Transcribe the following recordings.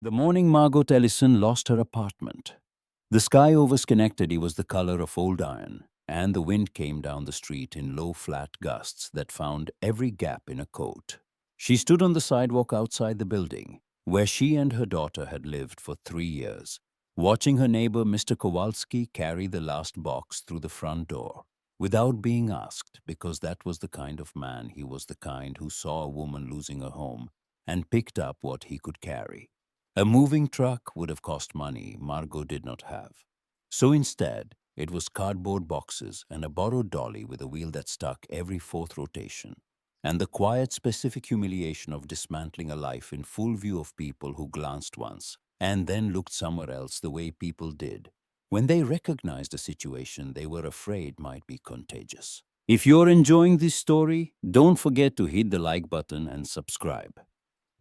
The morning Margot Ellison lost her apartment. The sky over Schenectady was the color of old iron, and the wind came down the street in low, flat gusts that found every gap in a coat. She stood on the sidewalk outside the building, where she and her daughter had lived for 3 years, watching her neighbor Mr. Kowalski carry the last box through the front door, without being asked, because that was the kind of man he was, the kind who saw a woman losing her home and picked up what he could carry. A moving truck would have cost money Margot did not have. So instead, it was cardboard boxes and a borrowed dolly with a wheel that stuck every fourth rotation, and the quiet, specific humiliation of dismantling a life in full view of people who glanced once and then looked somewhere else the way people did when they recognized a situation they were afraid might be contagious. If you're enjoying this story, don't forget to hit the like button and subscribe.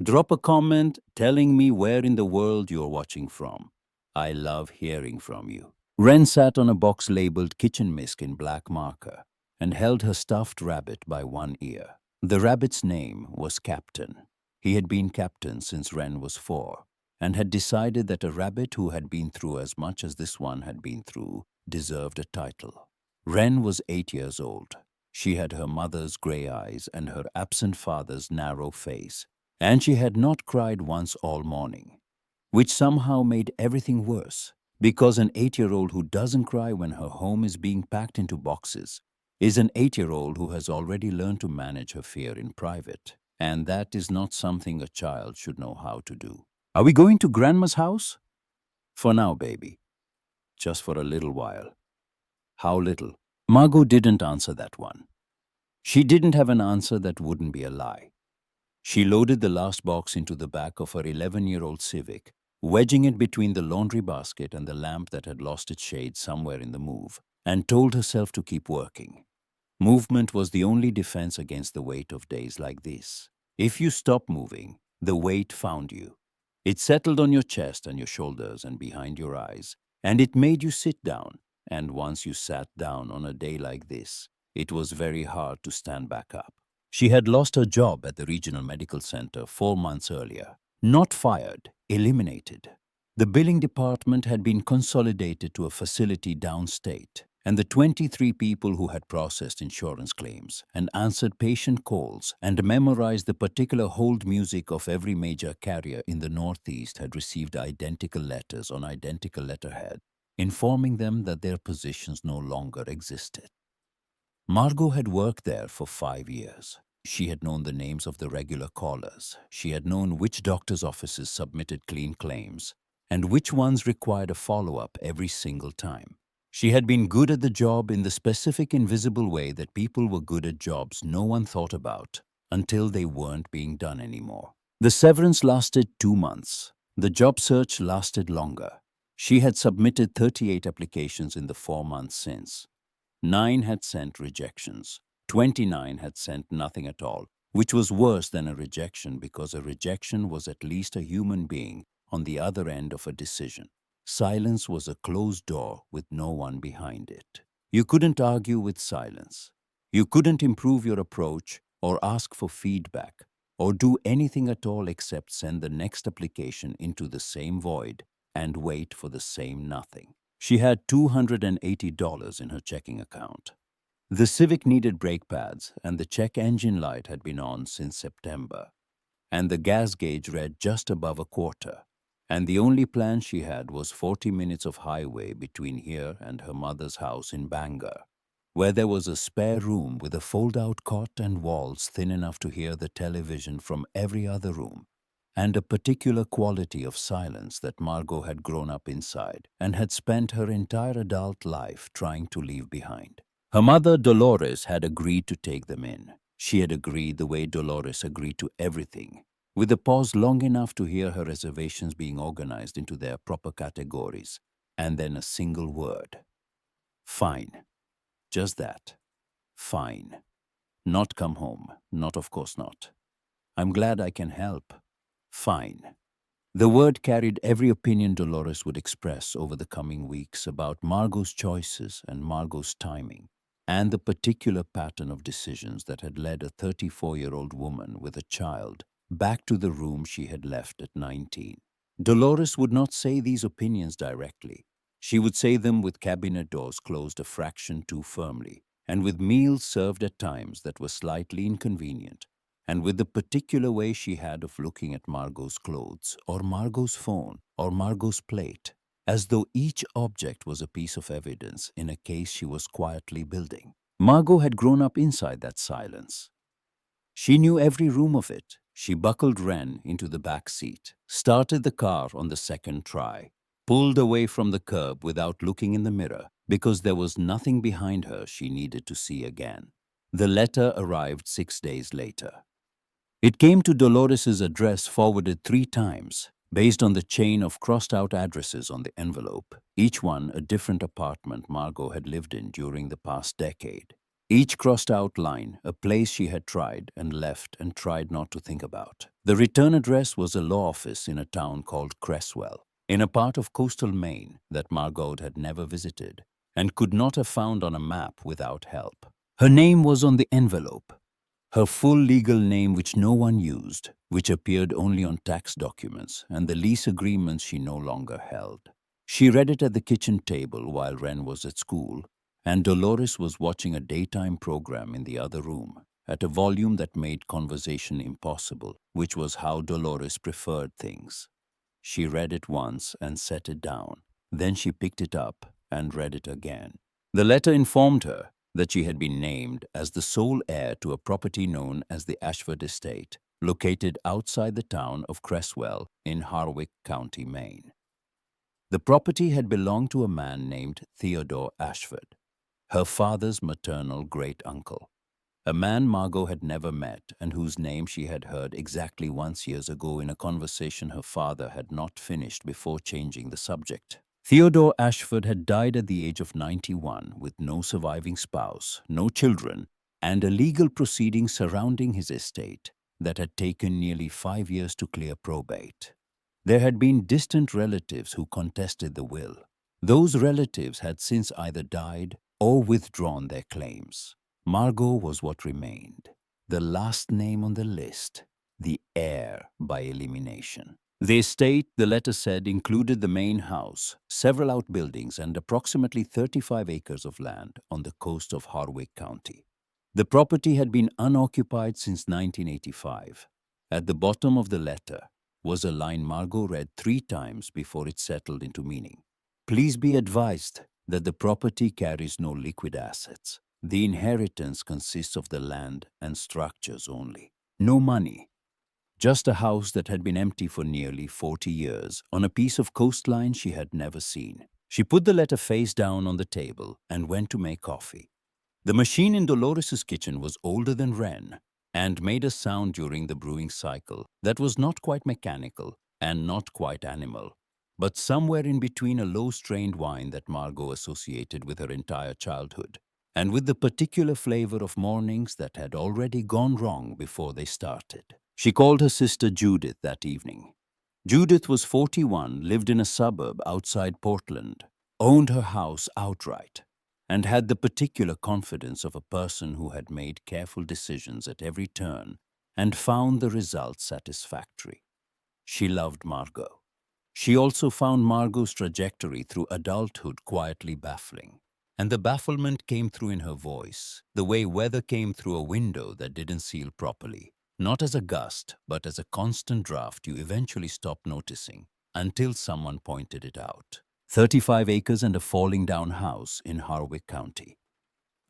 Drop a comment telling me where in the world you're watching from. I love hearing from you. Wren sat on a box labeled kitchen misk in black marker and held her stuffed rabbit by one ear. The rabbit's name was Captain. He had been captain since Wren was 4 and had decided that a rabbit who had been through as much as this one had been through deserved a title. Wren was 8 years old. She had her mother's gray eyes and her absent father's narrow face, and she had not cried once all morning, which somehow made everything worse, because an 8-year-old who doesn't cry when her home is being packed into boxes is an 8-year-old who has already learned to manage her fear in private, and that is not something a child should know how to do. Are we going to Grandma's house? For now, baby. Just for a little while. How little? Margot didn't answer that one. She didn't have an answer that wouldn't be a lie. She loaded the last box into the back of her 11-year-old Civic, wedging it between the laundry basket and the lamp that had lost its shade somewhere in the move, and told herself to keep working. Movement was the only defense against the weight of days like this. If you stopped moving, the weight found you. It settled on your chest and your shoulders and behind your eyes, and it made you sit down. And once you sat down on a day like this, it was very hard to stand back up. She had lost her job at the regional medical center 4 months earlier. Not fired, eliminated. The billing department had been consolidated to a facility downstate, and the 23 people who had processed insurance claims and answered patient calls and memorized the particular hold music of every major carrier in the Northeast had received identical letters on identical letterhead, informing them that their positions no longer existed. Margot had worked there for 5 years. She had known the names of the regular callers. She had known which doctor's offices submitted clean claims and which ones required a follow-up every single time. She had been good at the job in the specific invisible way that people were good at jobs no one thought about until they weren't being done anymore. The severance lasted 2 months. The job search lasted longer. She had submitted 38 applications in the 4 months since. 9 had sent rejections. 29 had sent nothing at all, which was worse than a rejection because a rejection was at least a human being on the other end of a decision. Silence was a closed door with no one behind it. You couldn't argue with silence. You couldn't improve your approach or ask for feedback or do anything at all except send the next application into the same void and wait for the same nothing. She had $280 in her checking account. The Civic needed brake pads, and the check engine light had been on since September, and the gas gauge read just above a quarter. And the only plan she had was 40 minutes of highway between here and her mother's house in Bangor, where there was a spare room with a fold-out cot and walls thin enough to hear the television from every other room, and a particular quality of silence that Margot had grown up inside and had spent her entire adult life trying to leave behind. Her mother, Dolores, had agreed to take them in. She had agreed the way Dolores agreed to everything, with a pause long enough to hear her reservations being organized into their proper categories, and then a single word. Fine. Just that. Fine. Not come home. Not, of course not. I'm glad I can help. Fine. The word carried every opinion Dolores would express over the coming weeks about Margot's choices and Margot's timing, and the particular pattern of decisions that had led a 34-year-old woman with a child back to the room she had left at 19. Dolores would not say these opinions directly. She would say them with cabinet doors closed a fraction too firmly, and with meals served at times that were slightly inconvenient, and with the particular way she had of looking at Margot's clothes, or Margot's phone, or Margot's plate, as though each object was a piece of evidence in a case she was quietly building. Margot had grown up inside that silence. She knew every room of it. She buckled Wren into the back seat, started the car on the second try, pulled away from the curb without looking in the mirror because there was nothing behind her she needed to see again. The letter arrived 6 days later. It came to Dolores's address forwarded 3 times, based on the chain of crossed-out addresses on the envelope, each one a different apartment Margot had lived in during the past decade. Each crossed-out line, a place she had tried and left and tried not to think about. The return address was a law office in a town called Cresswell, in a part of coastal Maine that Margot had never visited and could not have found on a map without help. Her name was on the envelope, her full legal name which no one used, which appeared only on tax documents and the lease agreements she no longer held. She read it at the kitchen table while Wren was at school, and Dolores was watching a daytime program in the other room, at a volume that made conversation impossible, which was how Dolores preferred things. She read it once and set it down. Then she picked it up and read it again. The letter informed her that she had been named as the sole heir to a property known as the Ashford Estate, located outside the town of Cresswell in Harwick County, Maine. The property had belonged to a man named Theodore Ashford, her father's maternal great-uncle, a man Margot had never met and whose name she had heard exactly once years ago in a conversation her father had not finished before changing the subject. Theodore Ashford had died at the age of 91 with no surviving spouse, no children, and a legal proceeding surrounding his estate that had taken nearly 5 years to clear probate. There had been distant relatives who contested the will. Those relatives had since either died or withdrawn their claims. Margot was what remained, the last name on the list, the heir by elimination. The estate, the letter said, included the main house, several outbuildings, and approximately 35 acres of land on the coast of Harwick County. The property had been unoccupied since 1985. At the bottom of the letter was a line Margot read 3 times before it settled into meaning. Please be advised that the property carries no liquid assets. The inheritance consists of the land and structures only. No money. Just a house that had been empty for nearly 40 years on a piece of coastline she had never seen. She put the letter face down on the table and went to make coffee. The machine in Dolores's kitchen was older than Wren and made a sound during the brewing cycle that was not quite mechanical and not quite animal, but somewhere in between a low-strained wine that Margot associated with her entire childhood, and with the particular flavor of mornings that had already gone wrong before they started. She called her sister Judith that evening. Judith was 41, lived in a suburb outside Portland, owned her house outright, and had the particular confidence of a person who had made careful decisions at every turn and found the results satisfactory. She loved Margot. She also found Margot's trajectory through adulthood quietly baffling. And the bafflement came through in her voice, the way weather came through a window that didn't seal properly, not as a gust, but as a constant draft you eventually stop noticing until someone pointed it out. 35 acres and a falling down house in Harwick County.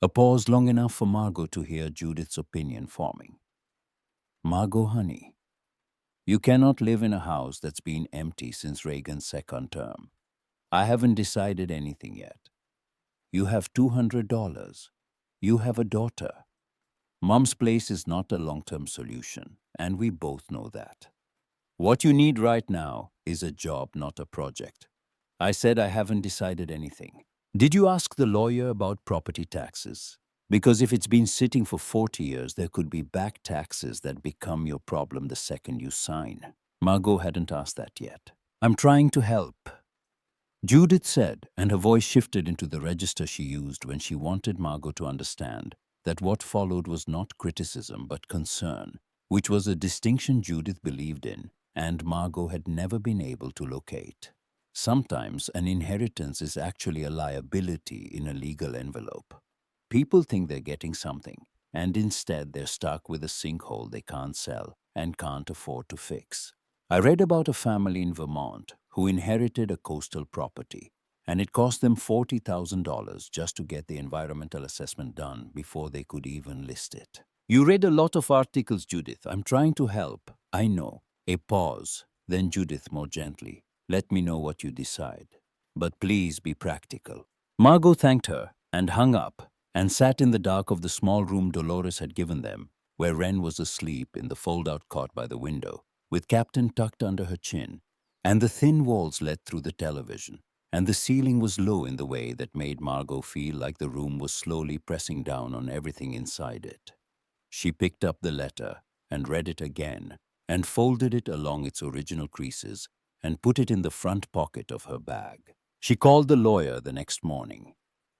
A pause long enough for Margot to hear Judith's opinion forming. Margot, honey, you cannot live in a house that's been empty since Reagan's second term. I haven't decided anything yet. You have $200. You have a daughter. Mom's place is not a long-term solution, and we both know that. What you need right now is a job, not a project. I said I haven't decided anything. Did you ask the lawyer about property taxes? Because if it's been sitting for 40 years, there could be back taxes that become your problem the second you sign. Margot hadn't asked that yet. I'm trying to help, Judith said, and her voice shifted into the register she used when she wanted Margot to understand that what followed was not criticism but concern, which was a distinction Judith believed in and Margot had never been able to locate. Sometimes an inheritance is actually a liability in a legal envelope. People think they're getting something, and instead they're stuck with a sinkhole they can't sell and can't afford to fix. I read about a family in Vermont who inherited a coastal property, and it cost them $40,000 just to get the environmental assessment done before they could even list it. You read a lot of articles, Judith. I'm trying to help. I know. A pause. Then Judith more gently. Let me know what you decide. But please be practical. Margot thanked her and hung up and sat in the dark of the small room Dolores had given them, where Wren was asleep in the fold-out cot by the window, with Captain tucked under her chin, and the thin walls led through the television, and the ceiling was low in the way that made Margot feel like the room was slowly pressing down on everything inside it. She picked up the letter and read it again, and folded it along its original creases and put it in the front pocket of her bag. She called the lawyer the next morning.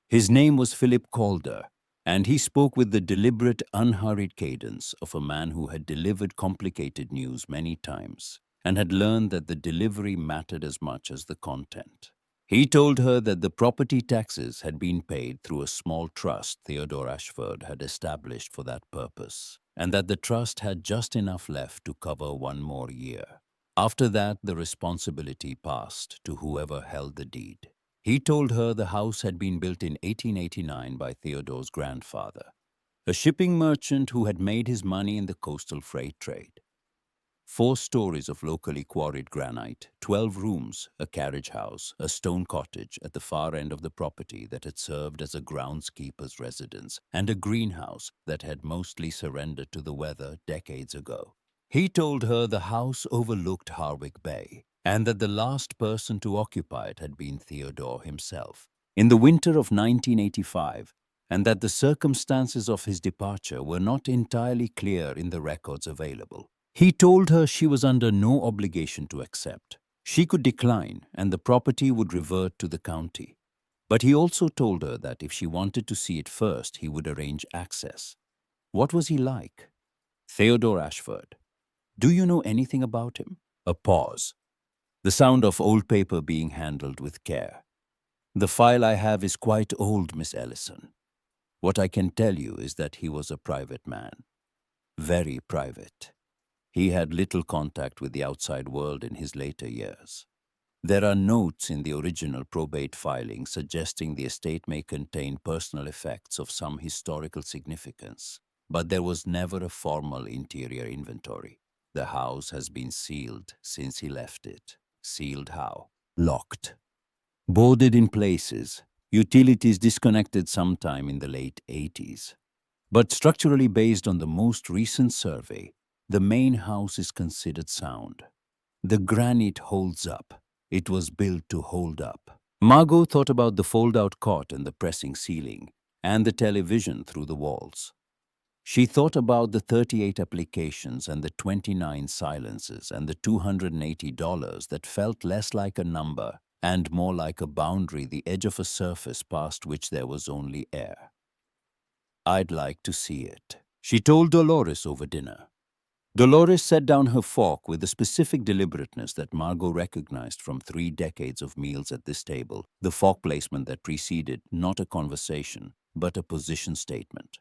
His name was Philip Calder, and he spoke with the deliberate, unhurried cadence of a man who had delivered complicated news many times and had learned that the delivery mattered as much as the content. He told her that the property taxes had been paid through a small trust Theodore Ashford had established for that purpose, and that the trust had just enough left to cover one more year. After that, the responsibility passed to whoever held the deed. He told her the house had been built in 1889 by Theodore's grandfather, a shipping merchant who had made his money in the coastal freight trade. 4 stories of locally quarried granite, 12 rooms, a carriage house, a stone cottage at the far end of the property that had served as a groundskeeper's residence, and a greenhouse that had mostly surrendered to the weather decades ago. He told her the house overlooked Harwick Bay, and that the last person to occupy it had been Theodore himself, in the winter of 1985, and that the circumstances of his departure were not entirely clear in the records available. He told her she was under no obligation to accept. She could decline, and the property would revert to the county. But he also told her that if she wanted to see it first, he would arrange access. What was he like? Theodore Ashford. Do you know anything about him? A pause. The sound of old paper being handled with care. The file I have is quite old, Miss Ellison. What I can tell you is that he was a private man. Very private. He had little contact with the outside world in his later years. There are notes in the original probate filing suggesting the estate may contain personal effects of some historical significance, but there was never a formal interior inventory. The house has been sealed since he left it. Sealed how? Locked. Boarded in places. Utilities disconnected sometime in the late 80s. But structurally based on the most recent survey, the main house is considered sound. The granite holds up. It was built to hold up. Margot thought about the fold-out cot and the pressing ceiling, and the television through the walls. She thought about the 38 applications and the 29 silences and the $280 that felt less like a number and more like a boundary, the edge of a surface past which there was only air. I'd like to see it, she told Dolores over dinner. Dolores set down her fork with the specific deliberateness that Margot recognized from 3 decades of meals at this table, the fork placement that preceded not a conversation, but a position statement.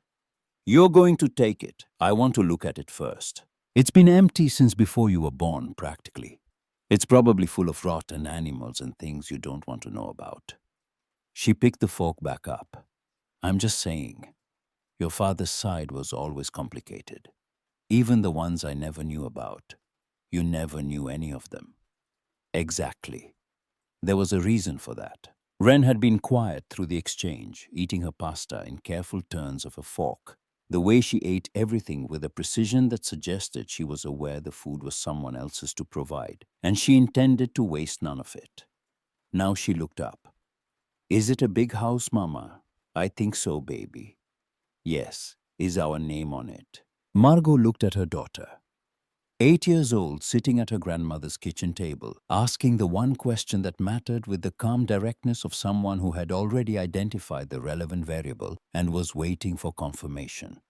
You're going to take it. I want to look at it first. It's been empty since before you were born, practically. It's probably full of rot and animals and things you don't want to know about. She picked the fork back up. I'm just saying, your father's side was always complicated. Even the ones I never knew about. You never knew any of them. Exactly. There was a reason for that. Wren had been quiet through the exchange, eating her pasta in careful turns of a fork, the way she ate everything with a precision that suggested she was aware the food was someone else's to provide, and she intended to waste none of it. Now she looked up. Is it a big house, Mama? I think so, baby. Yes. Is our name on it? Margot looked at her daughter. 8 years old, sitting at her grandmother's kitchen table, asking the one question that mattered with the calm directness of someone who had already identified the relevant variable and was waiting for confirmation.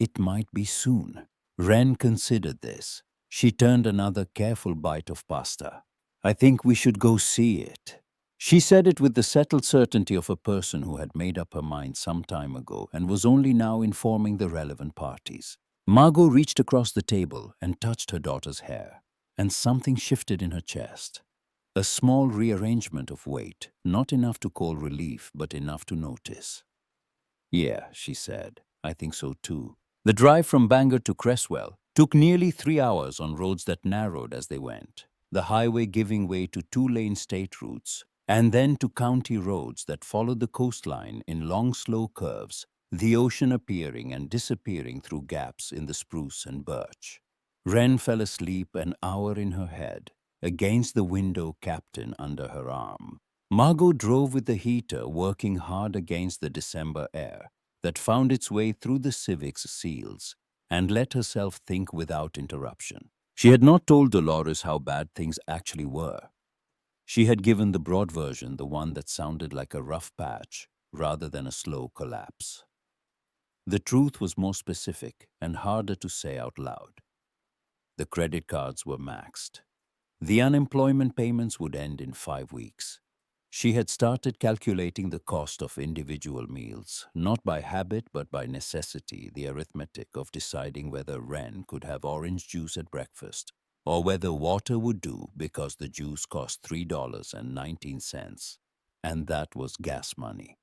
It might be soon. Wren considered this. She turned another careful bite of pasta. "I think we should go see it." She said it with the settled certainty of a person who had made up her mind some time ago and was only now informing the relevant parties. Margot reached across the table and touched her daughter's hair, and something shifted in her chest. A small rearrangement of weight, not enough to call relief, but enough to notice. "Yeah," she said, "I think so too." The drive from Bangor to Cresswell took nearly 3 hours on roads that narrowed as they went, the highway giving way to two-lane state routes, and then to county roads that followed the coastline in long, slow curves, the ocean appearing and disappearing through gaps in the spruce and birch. Wren fell asleep, an hour in her head, against the window captain under her arm. Margot drove with the heater working hard against the December air that found its way through the Civic's seals, and let herself think without interruption. She had not told Dolores how bad things actually were. She had given the broad version, the one that sounded like a rough patch rather than a slow collapse. The truth was more specific and harder to say out loud. The credit cards were maxed. The unemployment payments would end in 5 weeks. She had started calculating the cost of individual meals, not by habit but by necessity, the arithmetic of deciding whether Wren could have orange juice at breakfast or whether water would do because the juice cost $3.19, and that was gas money.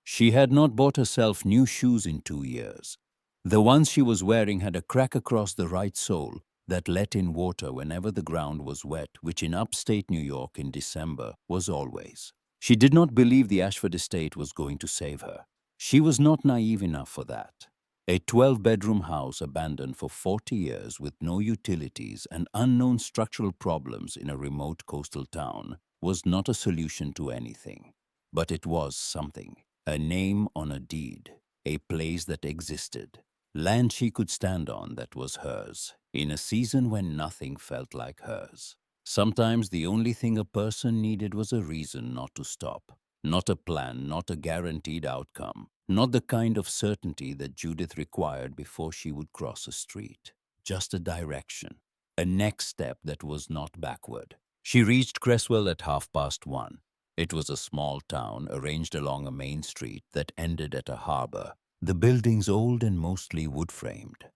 She had not bought herself new shoes in 2 years. The ones she was wearing had a crack across the right sole that let in water whenever the ground was wet, which in upstate New York in December was always. She did not believe the Ashford estate was going to save her. She was not naive enough for that. A 12-bedroom house abandoned for 40 years with no utilities and unknown structural problems in a remote coastal town was not a solution to anything. But it was something. A name on a deed, a place that existed, land she could stand on that was hers, in a season when nothing felt like hers. Sometimes the only thing a person needed was a reason not to stop, not a plan, not a guaranteed outcome, not the kind of certainty that Judith required before she would cross a street. Just a direction, a next step that was not backward. She reached Cresswell at 1:30. It was a small town arranged along a main street that ended at a harbor, the buildings old and mostly wood-framed,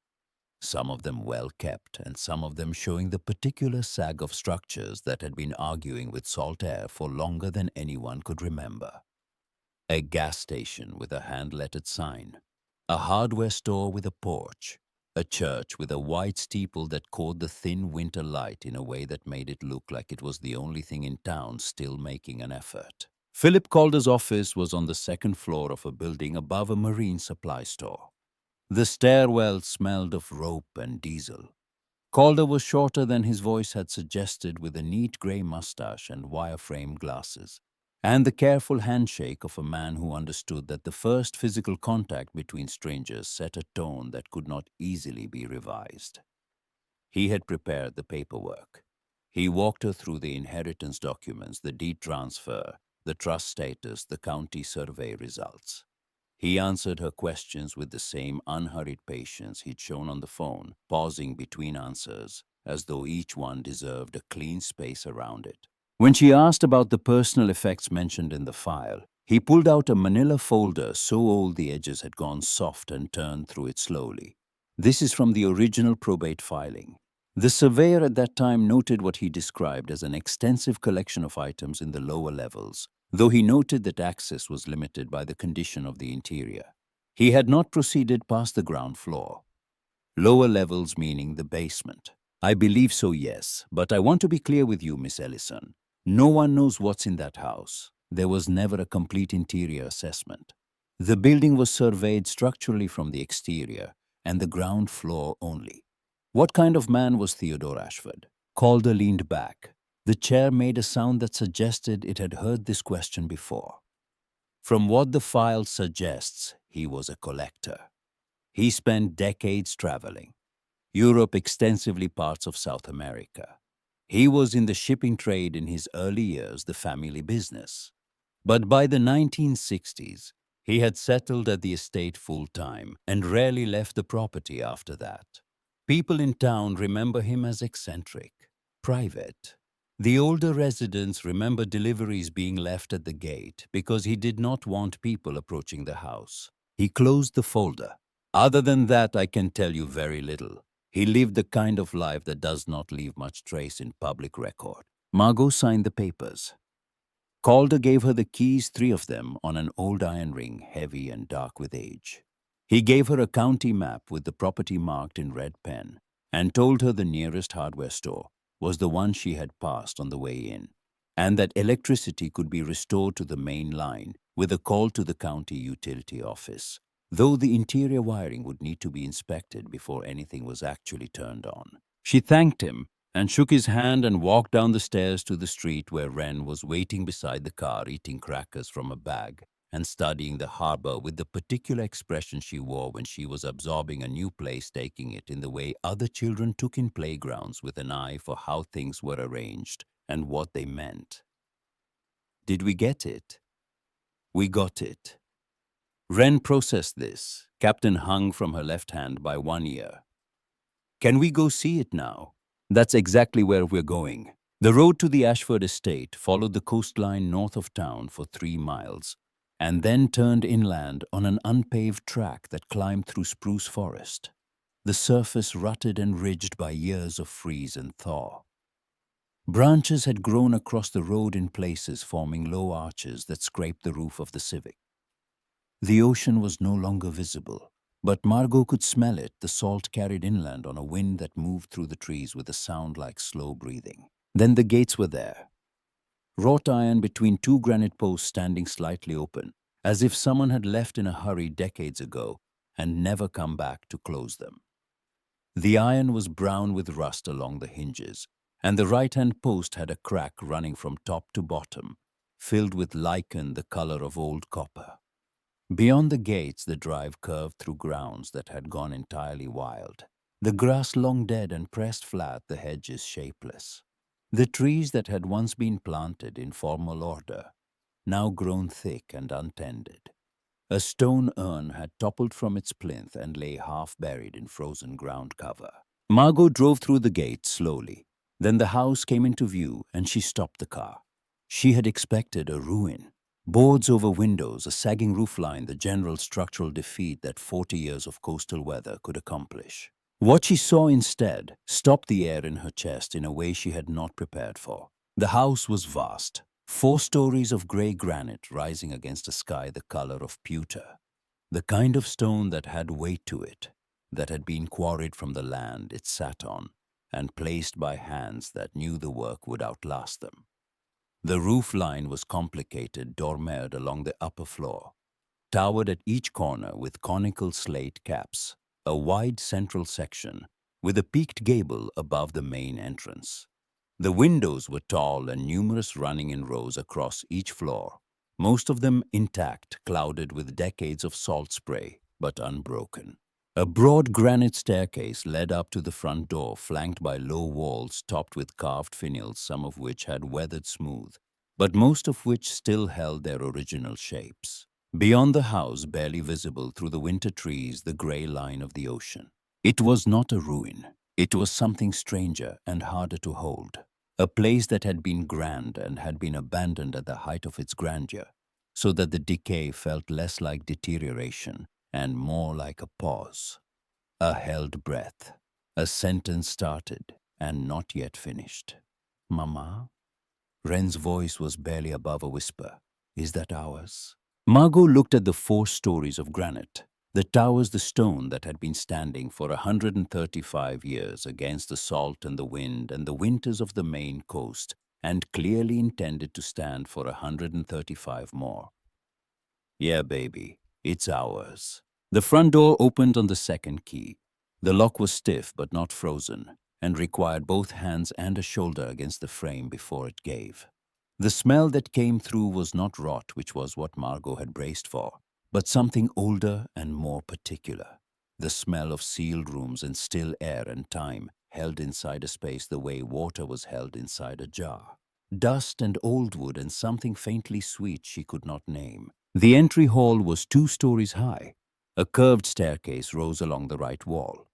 some of them well-kept and some of them showing the particular sag of structures that had been arguing with salt air for longer than anyone could remember. A gas station with a hand-lettered sign, a hardware store with a porch, a church with a white steeple that caught the thin winter light in a way that made it look like it was the only thing in town still making an effort. Philip Calder's office was on the second floor of a building above a marine supply store. The stairwell smelled of rope and diesel. Calder was shorter than his voice had suggested, with a neat gray mustache and wire-frame glasses, and the careful handshake of a man who understood that the first physical contact between strangers set a tone that could not easily be revised. He had prepared the paperwork. He walked her through the inheritance documents, the deed transfer, the trust status, the county survey results. He answered her questions with the same unhurried patience he'd shown on the phone, pausing between answers, as though each one deserved a clean space around it. When she asked about the personal effects mentioned in the file, he pulled out a manila folder so old the edges had gone soft and turned through it slowly. "This is from the original probate filing." The surveyor at that time noted what he described as an extensive collection of items in the lower levels, though he noted that access was limited by the condition of the interior. He had not proceeded past the ground floor. "Lower levels meaning the basement." "I believe so, yes, but I want to be clear with you, Miss Ellison. No one knows what's in that house. There was never a complete interior assessment. The building was surveyed structurally from the exterior and the ground floor only." "What kind of man was Theodore Ashford?" Calder leaned back. The chair made a sound that suggested it had heard this question before. "From what the file suggests, he was a collector. He spent decades traveling. Europe, extensively parts of South America. He was in the shipping trade in his early years, the family business. But by the 1960s, he had settled at the estate full-time and rarely left the property after that. People in town remember him as eccentric, private. The older residents remember deliveries being left at the gate because he did not want people approaching the house. He closed the folder. Other than that, I can tell you very little. He lived the kind of life that does not leave much trace in public record. Margot signed the papers. Calder gave her the keys, 3 of them, on an old iron ring, heavy and dark with age. He gave her a county map with the property marked in red pen and told her the nearest hardware store was the one she had passed on the way in, and that electricity could be restored to the main line with a call to the county utility office, though the interior wiring would need to be inspected before anything was actually turned on. She thanked him and shook his hand and walked down the stairs to the street where Wren was waiting beside the car, eating crackers from a bag and studying the harbor with the particular expression she wore when she was absorbing a new place, taking it in the way other children took in playgrounds, with an eye for how things were arranged and what they meant. Did we get it? We got it. Wren processed this. Captain hung from her left hand by one ear. Can we go see it now? That's exactly where we're going. The road to the Ashford estate followed the coastline north of town for 3 miles and then turned inland on an unpaved track that climbed through spruce forest, the surface rutted and ridged by years of freeze and thaw. Branches had grown across the road in places, forming low arches that scraped the roof of the Civic. The ocean was no longer visible, but Margot could smell it, the salt carried inland on a wind that moved through the trees with a sound like slow breathing. Then the gates were there, wrought iron between 2 granite posts standing slightly open, as if someone had left in a hurry decades ago and never come back to close them. The iron was brown with rust along the hinges, and the right-hand post had a crack running from top to bottom, filled with lichen the color of old copper. Beyond the gates, the drive curved through grounds that had gone entirely wild. The grass long dead and pressed flat, the hedges shapeless. The trees that had once been planted in formal order, now grown thick and untended. A stone urn had toppled from its plinth and lay half buried in frozen ground cover. Margot drove through the gate slowly. Then the house came into view and she stopped the car. She had expected a ruin. Boards over windows, a sagging roofline, the general structural defeat that 40 years of coastal weather could accomplish. What she saw instead stopped the air in her chest in a way she had not prepared for. The house was vast, 4 stories of grey granite rising against a sky the color of pewter, the kind of stone that had weight to it, that had been quarried from the land it sat on and placed by hands that knew the work would outlast them. The roof line was complicated, dormered along the upper floor, towered at each corner with conical slate caps, a wide central section with a peaked gable above the main entrance. The windows were tall and numerous, running in rows across each floor, most of them intact, clouded with decades of salt spray, but unbroken. A broad granite staircase led up to the front door, flanked by low walls topped with carved finials, some of which had weathered smooth, but most of which still held their original shapes. Beyond the house, barely visible through the winter trees, the grey line of the ocean. It was not a ruin. It was something stranger and harder to hold. A place that had been grand and had been abandoned at the height of its grandeur, so that the decay felt less like deterioration and more like a pause, a held breath, a sentence started and not yet finished. Mama? Wren's voice was barely above a whisper. Is that ours? Margot looked at the 4 stories of granite, the towers, the stone that had been standing for 135 years against the salt and the wind and the winters of the Maine coast, and clearly intended to stand for 135 more. Yeah, baby, it's ours. The front door opened on the second key. The lock was stiff but not frozen, and required both hands and a shoulder against the frame before it gave. The smell that came through was not rot, which was what Margot had braced for, but something older and more particular. The smell of sealed rooms and still air and time, held inside a space the way water was held inside a jar. Dust and old wood and something faintly sweet she could not name. The entry hall was 2 stories high. A curved staircase rose along the right wall.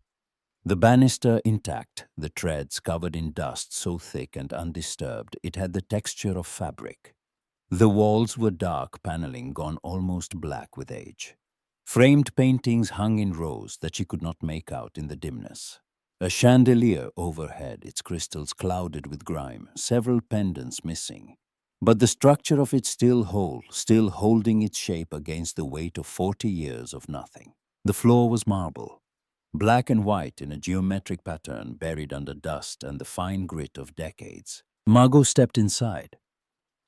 The banister intact, the treads covered in dust so thick and undisturbed it had the texture of fabric. The walls were dark paneling gone almost black with age. Framed paintings hung in rows that she could not make out in the dimness. A chandelier overhead, its crystals clouded with grime, several pendants missing. But the structure of it still whole, still holding its shape against the weight of 40 years of nothing. The floor was marble, black and white in a geometric pattern buried under dust and the fine grit of decades. Margot stepped inside.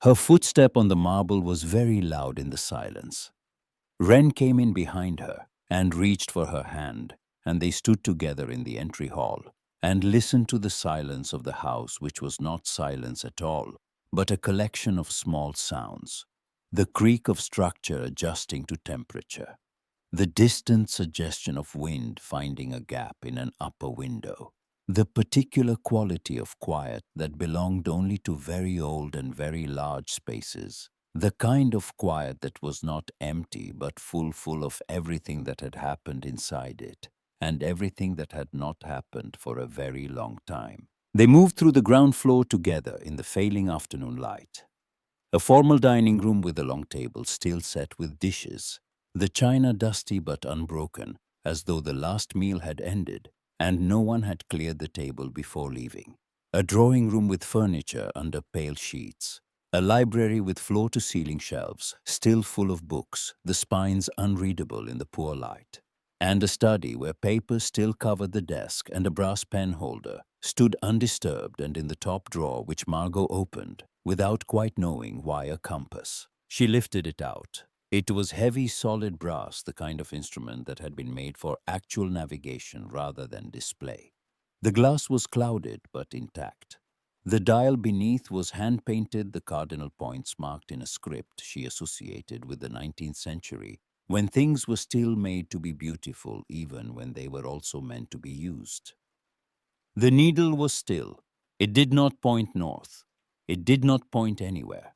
Her footstep on the marble was very loud in the silence. Wren came in behind her and reached for her hand, and they stood together in the entry hall and listened to the silence of the house, which was not silence at all, but a collection of small sounds. The creak of structure adjusting to temperature. The distant suggestion of wind finding a gap in an upper window. The particular quality of quiet that belonged only to very old and very large spaces. The kind of quiet that was not empty but full of everything that had happened inside it, and everything that had not happened for a very long time. They moved through the ground floor together in the failing afternoon light. A formal dining room with a long table still set with dishes, the china dusty but unbroken, as though the last meal had ended and no one had cleared the table before leaving. A drawing room with furniture under pale sheets. A library with floor-to-ceiling shelves, still full of books, the spines unreadable in the poor light. And a study where papers still covered the desk and a brass pen holder stood undisturbed, and in the top drawer, which Margot opened, without quite knowing why, a compass. She lifted it out. It was heavy, solid brass, the kind of instrument that had been made for actual navigation rather than display. The glass was clouded but intact. The dial beneath was hand-painted, the cardinal points marked in a script she associated with the 19th century, when things were still made to be beautiful even when they were also meant to be used. The needle was still. It did not point north. It did not point anywhere.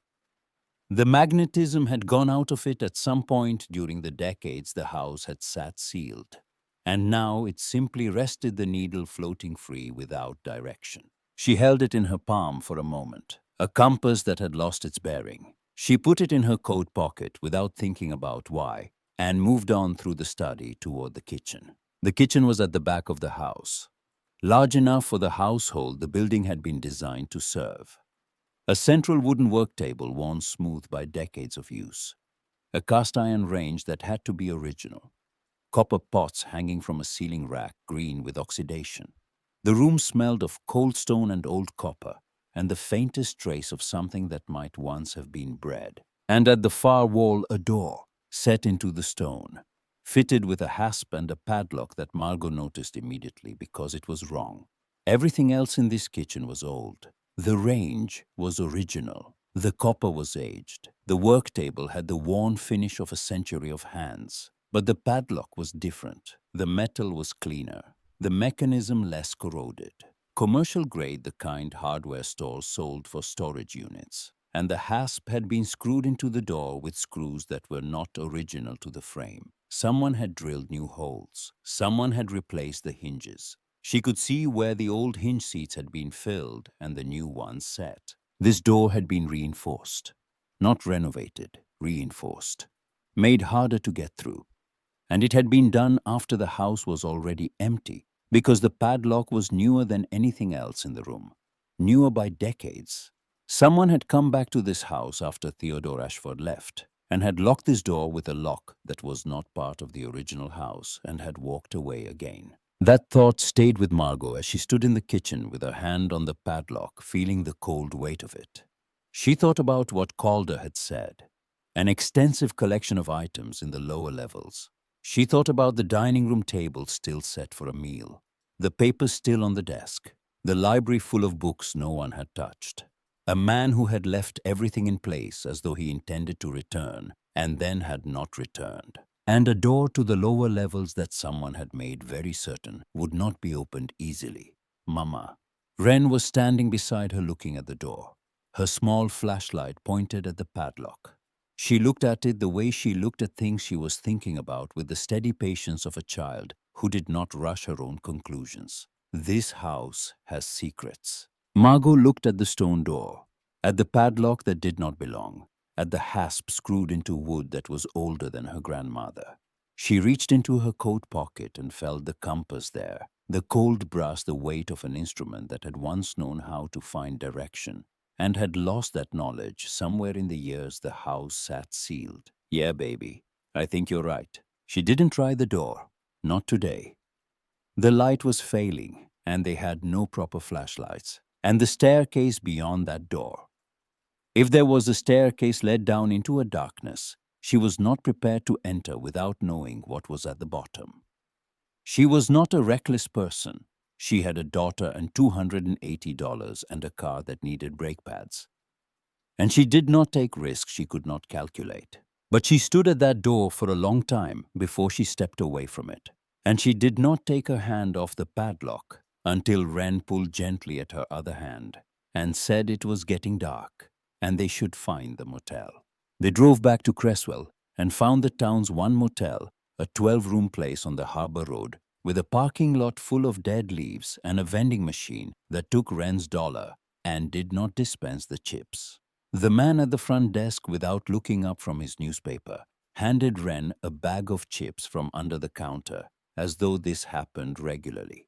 The magnetism had gone out of it at some point during the decades the house had sat sealed, and now it simply rested, the needle floating free without direction. She held it in her palm for a moment, a compass that had lost its bearing. She put it in her coat pocket without thinking about why, and moved on through the study toward the kitchen. The kitchen was at the back of the house. Large enough for the household the building had been designed to serve. A central wooden work table worn smooth by decades of use. A cast iron range that had to be original. Copper pots hanging from a ceiling rack, green with oxidation. The room smelled of cold stone and old copper, and the faintest trace of something that might once have been bread. And at the far wall a door, set into the stone, fitted with a hasp and a padlock that Margot noticed immediately because it was wrong. Everything else in this kitchen was old. The range was original. The copper was aged. The work table had the worn finish of a century of hands. But the padlock was different. The metal was cleaner. The mechanism less corroded. Commercial grade, the kind hardware stores sold for storage units. And the hasp had been screwed into the door with screws that were not original to the frame. Someone had drilled new holes. Someone had replaced the hinges. She could see where the old hinge seats had been filled and the new ones set. This door had been reinforced. Not renovated, reinforced. Made harder to get through. And it had been done after the house was already empty, because the padlock was newer than anything else in the room. Newer by decades. Someone had come back to this house after Theodore Ashford left, and had locked this door with a lock that was not part of the original house, and had walked away again. That thought stayed with Margot as she stood in the kitchen with her hand on the padlock, feeling the cold weight of it. She thought about what Calder had said, an extensive collection of items in the lower levels. She thought about the dining room table still set for a meal, the papers still on the desk, the library full of books no one had touched. A man who had left everything in place as though he intended to return, and then had not returned. And a door to the lower levels that someone had made very certain would not be opened easily. Mama. Wren was standing beside her looking at the door, her small flashlight pointed at the padlock. She looked at it the way she looked at things she was thinking about, with the steady patience of a child who did not rush her own conclusions. This house has secrets. Margot looked at the stone door, at the padlock that did not belong, at the hasp screwed into wood that was older than her grandmother. She reached into her coat pocket and felt the compass there, the cold brass, the weight of an instrument that had once known how to find direction and had lost that knowledge somewhere in the years the house sat sealed. Yeah, baby, I think you're right. She didn't try the door. Not today. The light was failing, and they had no proper flashlights, and the staircase beyond that door. If there was a staircase led down into a darkness, she was not prepared to enter without knowing what was at the bottom. She was not a reckless person. She had a daughter and $280 and a car that needed brake pads. And she did not take risks she could not calculate. But she stood at that door for a long time before she stepped away from it. And she did not take her hand off the padlock until Wren pulled gently at her other hand and said it was getting dark and they should find the motel. They drove back to Creswell and found the town's one motel, a 12-room place on the harbor road with a parking lot full of dead leaves and a vending machine that took Wren's dollar and did not dispense the chips. The man at the front desk, without looking up from his newspaper, handed Wren a bag of chips from under the counter, as though this happened regularly.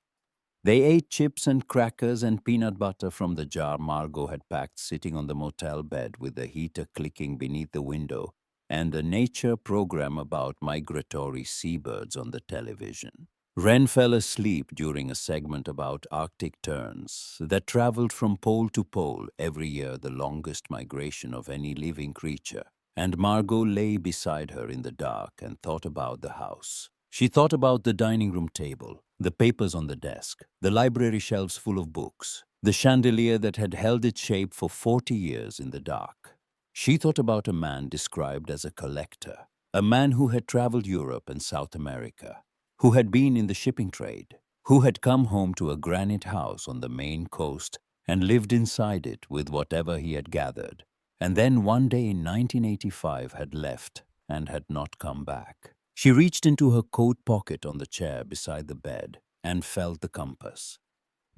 They ate chips and crackers and peanut butter from the jar Margot had packed sitting on the motel bed with the heater clicking beneath the window and a nature program about migratory seabirds on the television. Wren fell asleep during a segment about Arctic terns that traveled from pole to pole every year, the longest migration of any living creature, and Margot lay beside her in the dark and thought about the house. She thought about the dining room table, the papers on the desk, the library shelves full of books, the chandelier that had held its shape for 40 years in the dark. She thought about a man described as a collector, a man who had traveled Europe and South America, who had been in the shipping trade, who had come home to a granite house on the Maine coast and lived inside it with whatever he had gathered, and then one day in 1985 had left and had not come back. She reached into her coat pocket on the chair beside the bed and felt the compass,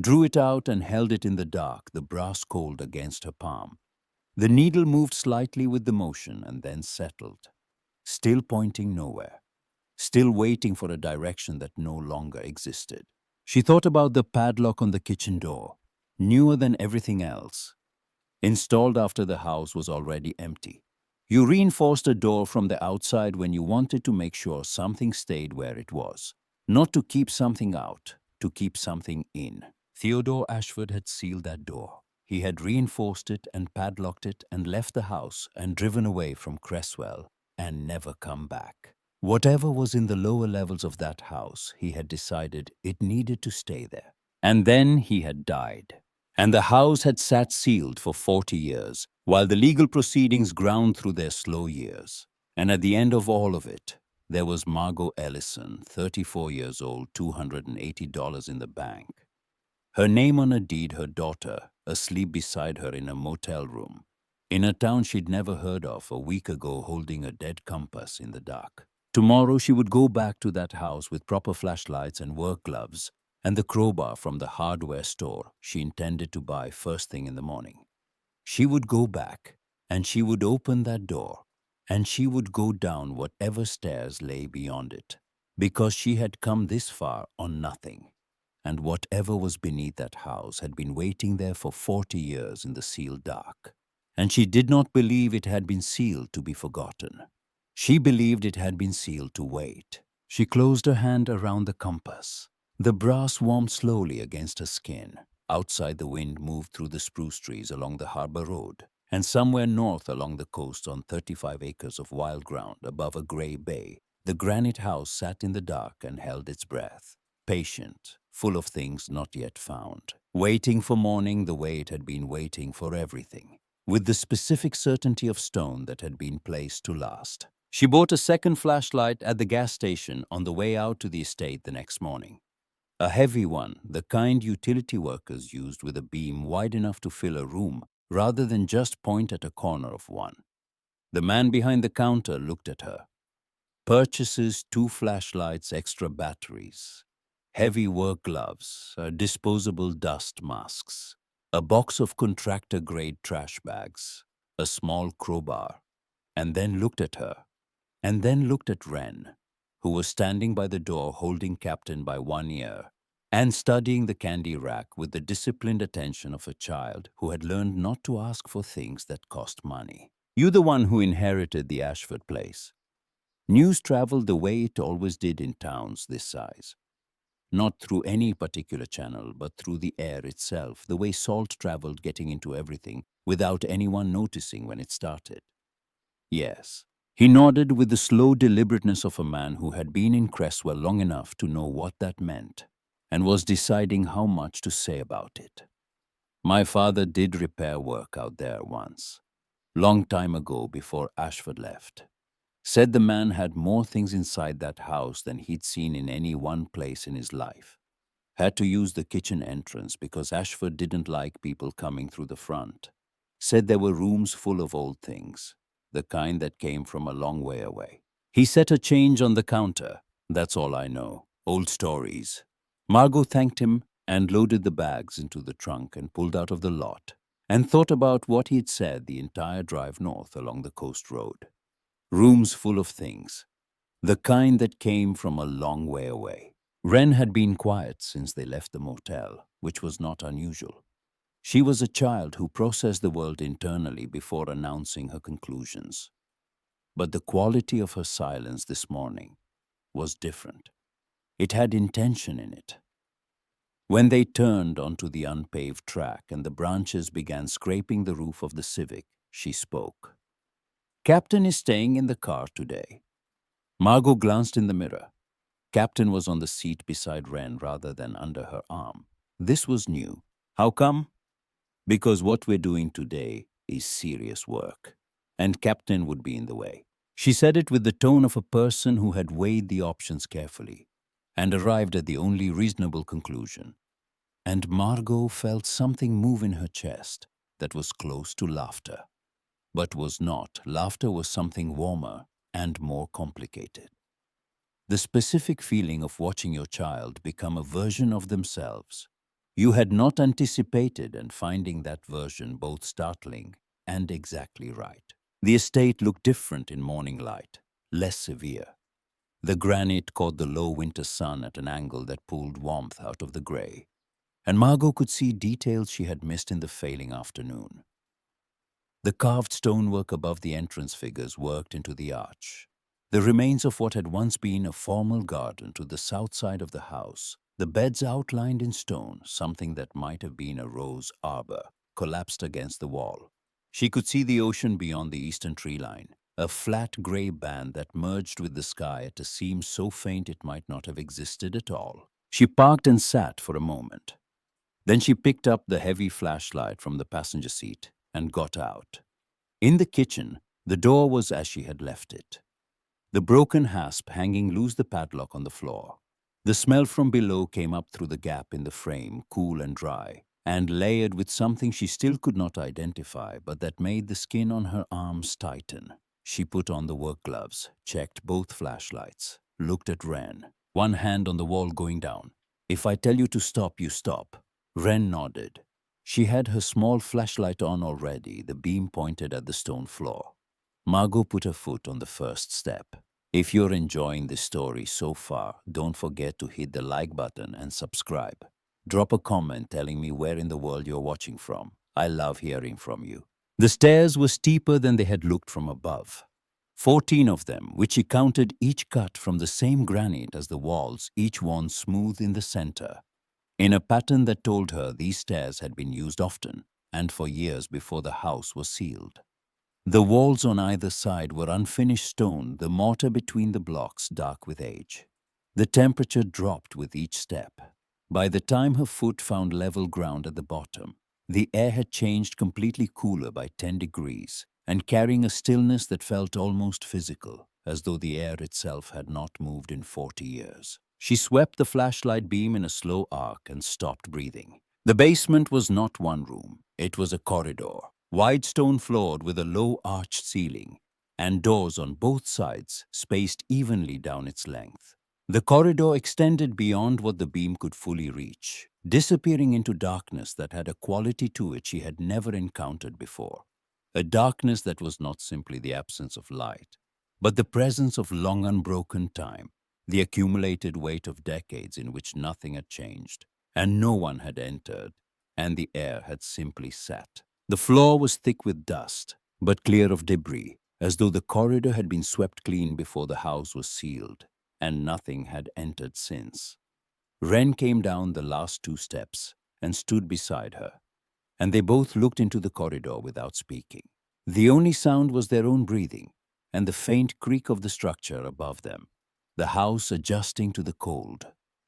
drew it out and held it in the dark, the brass cold against her palm. The needle moved slightly with the motion and then settled, still pointing nowhere, still waiting for a direction that no longer existed. She thought about the padlock on the kitchen door, newer than everything else, installed after the house was already empty. You reinforced a door from the outside when you wanted to make sure something stayed where it was, not to keep something out, to keep something in. Theodore Ashford had sealed that door. He had reinforced it and padlocked it and left the house and driven away from Creswell and never come back. Whatever was in the lower levels of that house, he had decided it needed to stay there. And then he had died. And the house had sat sealed for 40 years, while the legal proceedings ground through their slow years. And at the end of all of it, there was Margot Ellison, 34 years old, $280 in the bank. Her name on a deed, her daughter, asleep beside her in a motel room, in a town she'd never heard of, a week ago holding a dead compass in the dark. Tomorrow she would go back to that house with proper flashlights and work gloves and the crowbar from the hardware store she intended to buy first thing in the morning. She would go back, and she would open that door, and she would go down whatever stairs lay beyond it, because she had come this far on nothing, and whatever was beneath that house had been waiting there for 40 years in the sealed dark, and she did not believe it had been sealed to be forgotten. She believed it had been sealed to wait. She closed her hand around the compass. The brass warmed slowly against her skin. Outside, the wind moved through the spruce trees along the harbor road, and somewhere north along the coast on 35 acres of wild ground above a gray bay, the granite house sat in the dark and held its breath, patient, full of things not yet found, waiting for morning the way it had been waiting for everything, with the specific certainty of stone that had been placed to last. She bought a second flashlight at the gas station on the way out to the estate the next morning. A heavy one, the kind utility workers used with a beam wide enough to fill a room rather than just point at a corner of one. The man behind the counter looked at her. purchases 2 flashlights, extra batteries, heavy work gloves, disposable dust masks, a box of contractor-grade trash bags, a small crowbar, and then looked at her, and then looked at Wren, who was standing by the door holding Captain by one ear and studying the candy rack with the disciplined attention of a child who had learned not to ask for things that cost money. "You the one who inherited the Ashford place." News traveled the way it always did in towns this size. Not through any particular channel, but through the air itself, the way salt traveled, getting into everything without anyone noticing when it started. Yes. He nodded with the slow deliberateness of a man who had been in Cresswell long enough to know what that meant and was deciding how much to say about it. "My father did repair work out there once, long time ago before Ashford left. Said the man had more things inside that house than he'd seen in any one place in his life. Had to use the kitchen entrance because Ashford didn't like people coming through the front. Said there were rooms full of old things, the kind that came from a long way away. He set a change on the counter. That's all I know. Old stories." Margot thanked him and loaded the bags into the trunk and pulled out of the lot and thought about what he'd said the entire drive north along the coast road. Rooms full of things, the kind that came from a long way away. Wren had been quiet since they left the motel, which was not unusual. She was a child who processed the world internally before announcing her conclusions. But the quality of her silence this morning was different. It had intention in it. When they turned onto the unpaved track and the branches began scraping the roof of the Civic, she spoke. "Captain is staying in the car today." Margot glanced in the mirror. Captain was on the seat beside Wren rather than under her arm. This was new. "How come?" "Because what we're doing today is serious work, and Captain would be in the way." She said it with the tone of a person who had weighed the options carefully and arrived at the only reasonable conclusion. And Margot felt something move in her chest that was close to laughter. But was not. Laughter was something warmer and more complicated. The specific feeling of watching your child become a version of themselves you had not anticipated, and finding that version both startling and exactly right. The estate looked different in morning light, less severe. The granite caught the low winter sun at an angle that pulled warmth out of the gray, and Margot could see details she had missed in the failing afternoon. The carved stonework above the entrance figures worked into the arch. The remains of what had once been a formal garden to the south side of the house, the beds outlined in stone, something that might have been a rose arbor, collapsed against the wall. She could see the ocean beyond the eastern tree line, a flat gray band that merged with the sky at a seam so faint it might not have existed at all. She parked and sat for a moment. Then she picked up the heavy flashlight from the passenger seat and got out. In the kitchen, the door was as she had left it. The broken hasp hanging loose, the padlock on the floor. The smell from below came up through the gap in the frame, cool and dry, and layered with something she still could not identify, but that made the skin on her arms tighten. She put on the work gloves, checked both flashlights, looked at Wren, one hand on the wall going down. "If I tell you to stop, you stop." Wren nodded. She had her small flashlight on already, the beam pointed at the stone floor. Margot put her foot on the first step. "If you're enjoying this story so far, don't forget to hit the like button and subscribe. Drop a comment telling me where in the world you're watching from. I love hearing from you." The stairs were steeper than they had looked from above. 14 of them, which she counted, each cut from the same granite as the walls, each one smooth in the center, in a pattern that told her these stairs had been used often and for years before the house was sealed. The walls on either side were unfinished stone, the mortar between the blocks dark with age. The temperature dropped with each step. By the time her foot found level ground at the bottom, the air had changed completely, cooler by 10 degrees, and carrying a stillness that felt almost physical, as though the air itself had not moved in 40 years. She swept the flashlight beam in a slow arc and stopped breathing. The basement was not one room. It was a corridor, wide stone floored with a low arched ceiling, and doors on both sides spaced evenly down its length. The corridor extended beyond what the beam could fully reach, disappearing into darkness that had a quality to it she had never encountered before. A darkness that was not simply the absence of light, but the presence of long unbroken time, the accumulated weight of decades in which nothing had changed, and no one had entered, and the air had simply sat. The floor was thick with dust, but clear of debris, as though the corridor had been swept clean before the house was sealed, and nothing had entered since. Wren came down the last 2 steps and stood beside her, and they both looked into the corridor without speaking. The only sound was their own breathing and the faint creak of the structure above them, the house adjusting to the cold,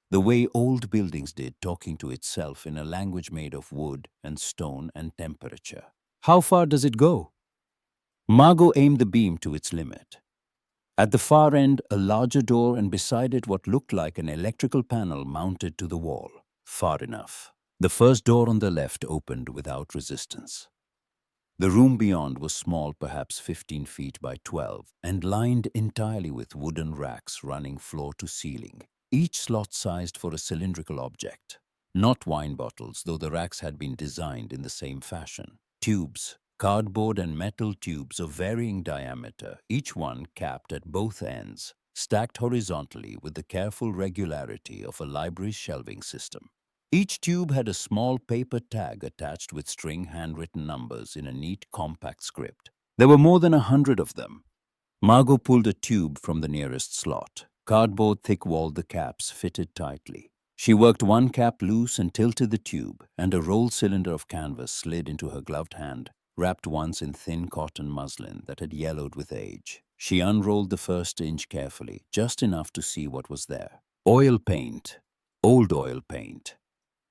the way old buildings did, talking to itself in a language made of wood and stone and temperature. "How far does it go?" Margot aimed the beam to its limit. At the far end, a larger door, and beside it what looked like an electrical panel mounted to the wall. Far enough. The first door on the left opened without resistance. The room beyond was small, perhaps 15 feet by 12, and lined entirely with wooden racks running floor to ceiling, each slot sized for a cylindrical object. Not wine bottles, though the racks had been designed in the same fashion. Tubes, cardboard and metal tubes of varying diameter, each one capped at both ends, stacked horizontally with the careful regularity of a library's shelving system. Each tube had a small paper tag attached with string handwritten numbers in a neat, compact script. There were more than 100 of them. Margot pulled a tube from the nearest slot. Cardboard thick-walled, the caps fitted tightly. She worked one cap loose and tilted the tube, and a rolled cylinder of canvas slid into her gloved hand, wrapped once in thin cotton muslin that had yellowed with age. She unrolled the first inch carefully, just enough to see what was there. Oil paint. Old oil paint.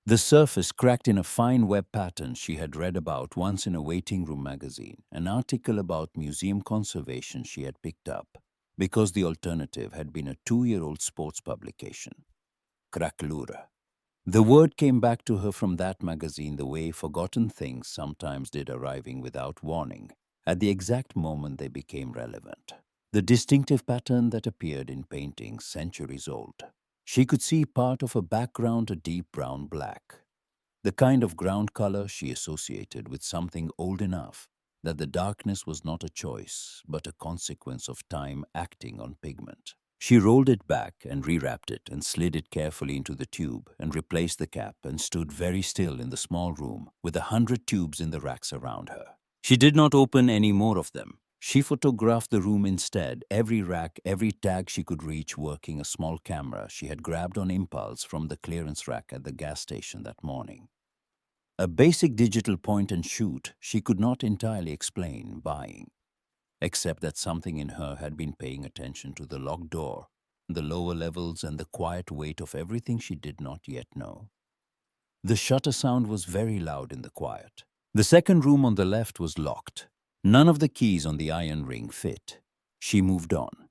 The surface cracked in a fine web pattern she had read about once in a waiting room magazine, an article about museum conservation she had picked up, because the alternative had been a 2-year-old sports publication. Cracklura. The word came back to her from that magazine the way forgotten things sometimes did, arriving without warning, at the exact moment they became relevant. The distinctive pattern that appeared in paintings centuries old. She could see part of a background, a deep brown black, the kind of ground color she associated with something old enough that the darkness was not a choice, but a consequence of time acting on pigment. She rolled it back and rewrapped it and slid it carefully into the tube and replaced the cap and stood very still in the small room with 100 tubes in the racks around her. She did not open any more of them. She photographed the room instead, every rack, every tag she could reach, working a small camera she had grabbed on impulse from the clearance rack at the gas station that morning. A basic digital point and shoot she could not entirely explain buying, except that something in her had been paying attention to the locked door, the lower levels, and the quiet weight of everything she did not yet know. The shutter sound was very loud in the quiet. The second room on the left was locked. None of the keys on the iron ring fit. She moved on.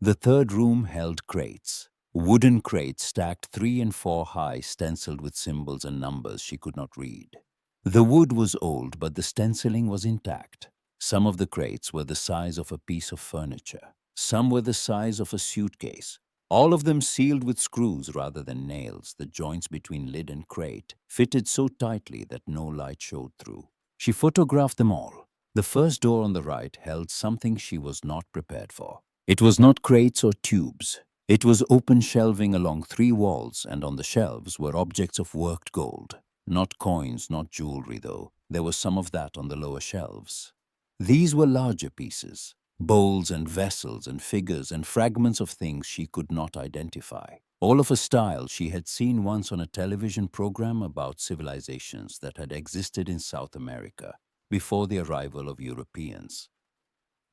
The third room held crates. Wooden crates stacked 3 and 4 high, stenciled with symbols and numbers she could not read. The wood was old, but the stenciling was intact. Some of the crates were the size of a piece of furniture. Some were the size of a suitcase. All of them sealed with screws rather than nails. The joints between lid and crate fitted so tightly that no light showed through. She photographed them all. The first door on the right held something she was not prepared for. It was not crates or tubes. It was open shelving along 3 walls, and on the shelves were objects of worked gold. Not coins, not jewelry, though. There was some of that on the lower shelves. These were larger pieces, bowls and vessels and figures and fragments of things she could not identify. All of a style she had seen once on a television program about civilizations that had existed in South America before the arrival of Europeans.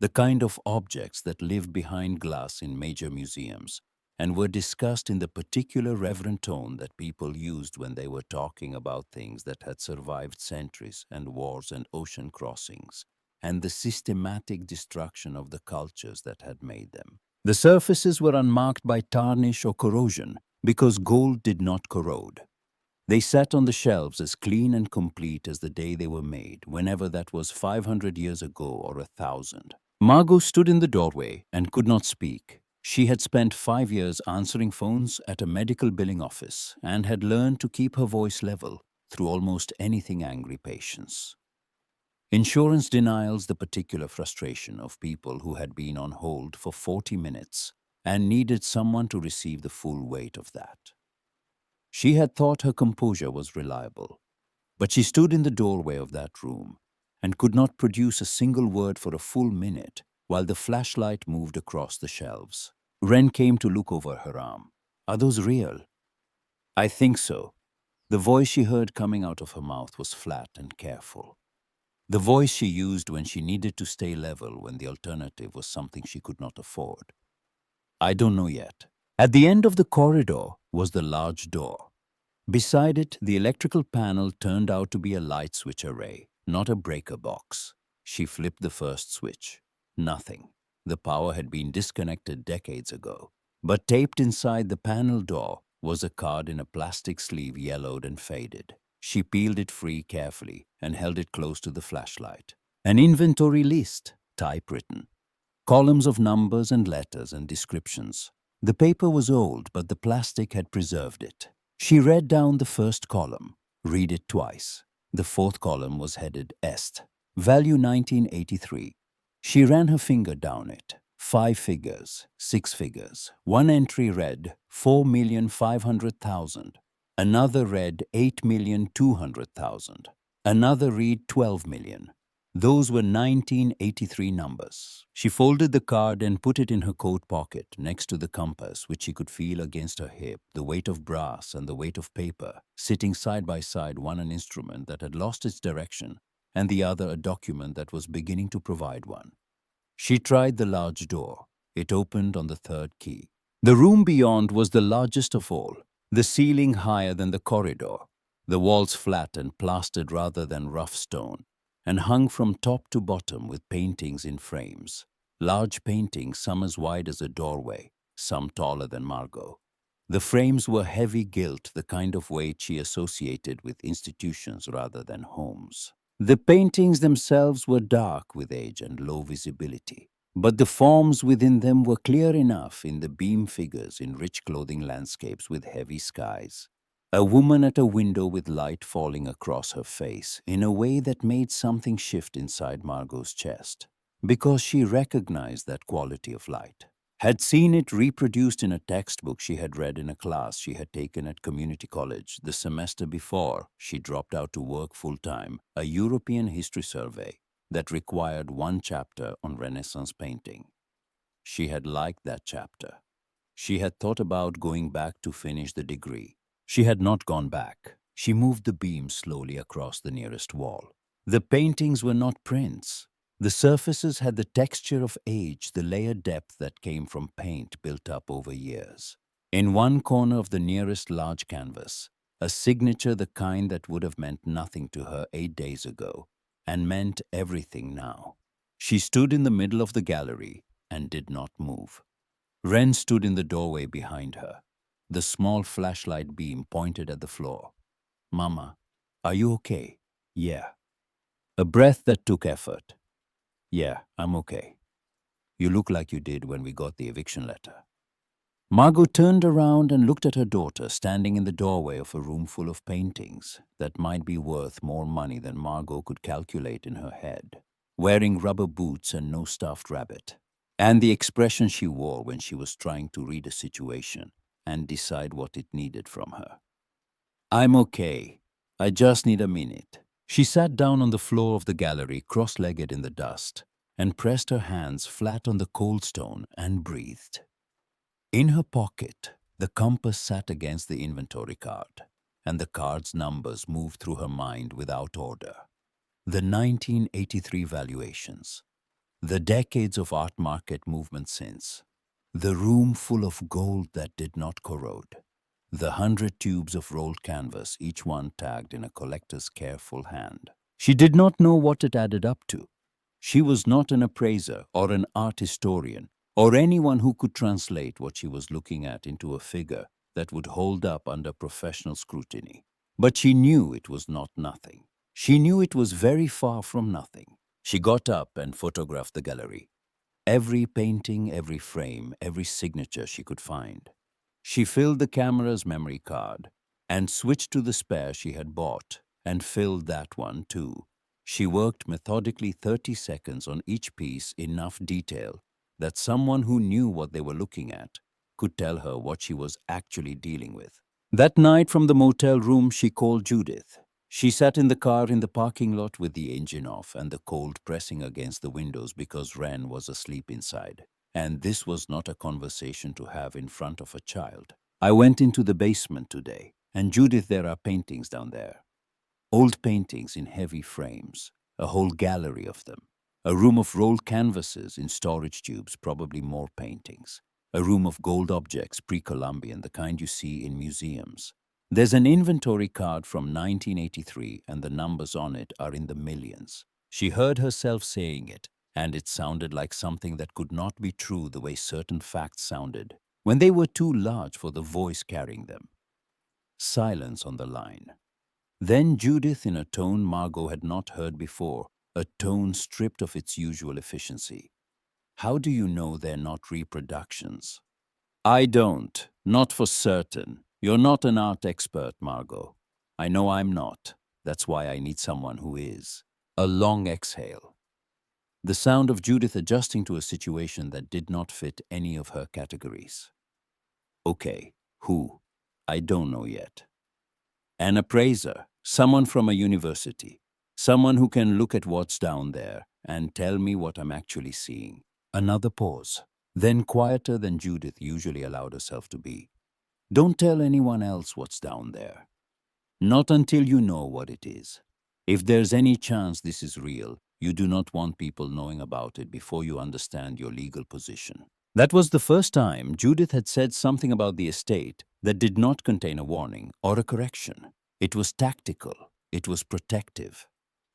The kind of objects that lived behind glass in major museums and were discussed in the particular reverent tone that people used when they were talking about things that had survived centuries and wars and ocean crossings, and the systematic destruction of the cultures that had made them. The surfaces were unmarked by tarnish or corrosion because gold did not corrode. They sat on the shelves as clean and complete as the day they were made, whenever that was 500 years ago or 1,000. Margot stood in the doorway and could not speak. She had spent 5 years answering phones at a medical billing office and had learned to keep her voice level through almost anything angry patients. Insurance denials the particular frustration of people who had been on hold for 40 minutes and needed someone to receive the full weight of that. She had thought her composure was reliable, but she stood in the doorway of that room and could not produce a single word for a full minute while the flashlight moved across the shelves. Wren came to look over her arm. "Are those real?" "I think so." The voice she heard coming out of her mouth was flat and careful. The voice she used when she needed to stay level when the alternative was something she could not afford. "I don't know yet." At the end of the corridor was the large door. Beside it, the electrical panel turned out to be a light switch array, not a breaker box. She flipped the first switch. Nothing. The power had been disconnected decades ago. But taped inside the panel door was a card in a plastic sleeve, yellowed and faded. She peeled it free carefully and held it close to the flashlight. An inventory list, typewritten. Columns of numbers and letters and descriptions. The paper was old, but the plastic had preserved it. She read down the first column, read it twice. The fourth column was headed Est, value 1983. She ran her finger down it. 5 figures, 6 figures. One entry read 4,500,000. Another read 8,200,000. Another read 12 million. Those were 1983 numbers. She folded the card and put it in her coat pocket next to the compass, which she could feel against her hip, the weight of brass and the weight of paper, sitting side by side, one an instrument that had lost its direction and the other a document that was beginning to provide one. She tried the large door. It opened on the third key. The room beyond was the largest of all, the ceiling higher than the corridor, the walls flat and plastered rather than rough stone, and hung from top to bottom with paintings in frames. Large paintings, some as wide as a doorway, some taller than Margot. The frames were heavy gilt, the kind of weight she associated with institutions rather than homes. The paintings themselves were dark with age and low visibility, but the forms within them were clear enough in the beam figures in rich clothing landscapes with heavy skies. A woman at a window with light falling across her face in a way that made something shift inside Margot's chest, because she recognized that quality of light. Had seen it reproduced in a textbook she had read in a class she had taken at community college the semester before she dropped out to work full-time, a European history survey that required one chapter on Renaissance painting. She had liked that chapter. She had thought about going back to finish the degree. She had not gone back. She moved the beam slowly across the nearest wall. The paintings were not prints. The surfaces had the texture of age, the layered depth that came from paint built up over years. In one corner of the nearest large canvas, a signature the kind that would have meant nothing to her 8 days ago, and meant everything now. She stood in the middle of the gallery and did not move. Wren stood in the doorway behind her. The small flashlight beam pointed at the floor. "Mama, are you okay?" "Yeah." A breath that took effort. "Yeah, I'm okay. You look like you did when we got the eviction letter." Margot turned around and looked at her daughter standing in the doorway of a room full of paintings that might be worth more money than Margot could calculate in her head, wearing rubber boots and no stuffed rabbit, and the expression she wore when she was trying to read a situation and decide what it needed from her. "I'm okay. I just need a minute." She sat down on the floor of the gallery, cross-legged in the dust, and pressed her hands flat on the cold stone and breathed. In her pocket, the compass sat against the inventory card, and the card's numbers moved through her mind without order. The 1983 valuations, the decades of art market movement since, the room full of gold that did not corrode, the 100 tubes of rolled canvas, each one tagged in a collector's careful hand. She did not know what it added up to. She was not an appraiser or an art historian or anyone who could translate what she was looking at into a figure that would hold up under professional scrutiny. But she knew it was not nothing. She knew it was very far from nothing. She got up and photographed the gallery. Every painting, every frame, every signature she could find. She filled the camera's memory card and switched to the spare she had bought and filled that one too. She worked methodically 30 seconds on each piece, enough detail that someone who knew what they were looking at could tell her what she was actually dealing with. That night from the motel room, she called Judith. She sat in the car in the parking lot with the engine off and the cold pressing against the windows because Wren was asleep inside. And this was not a conversation to have in front of a child. I went into the basement today, and Judith, there are paintings down there. Old paintings in heavy frames, a whole gallery of them. A room of rolled canvases in storage tubes, probably more paintings. A room of gold objects, pre-Columbian, the kind you see in museums. There's an inventory card from 1983, and the numbers on it are in the millions. She heard herself saying it, and it sounded like something that could not be true the way certain facts sounded, when they were too large for the voice carrying them. Silence on the line. Then Judith, in a tone Margot had not heard before, a tone stripped of its usual efficiency. How do you know they're not reproductions? I don't. Not for certain. You're not an art expert, Margot. I know I'm not. That's why I need someone who is. A long exhale. The sound of Judith adjusting to a situation that did not fit any of her categories. Okay, who? I don't know yet. An appraiser, someone from a university, someone who can look at what's down there and tell me what I'm actually seeing. Another pause, then quieter than Judith usually allowed herself to be. Don't tell anyone else what's down there. Not until you know what it is. If there's any chance this is real, you do not want people knowing about it before you understand your legal position. That was the first time Judith had said something about the estate that did not contain a warning or a correction. It was tactical, it was protective.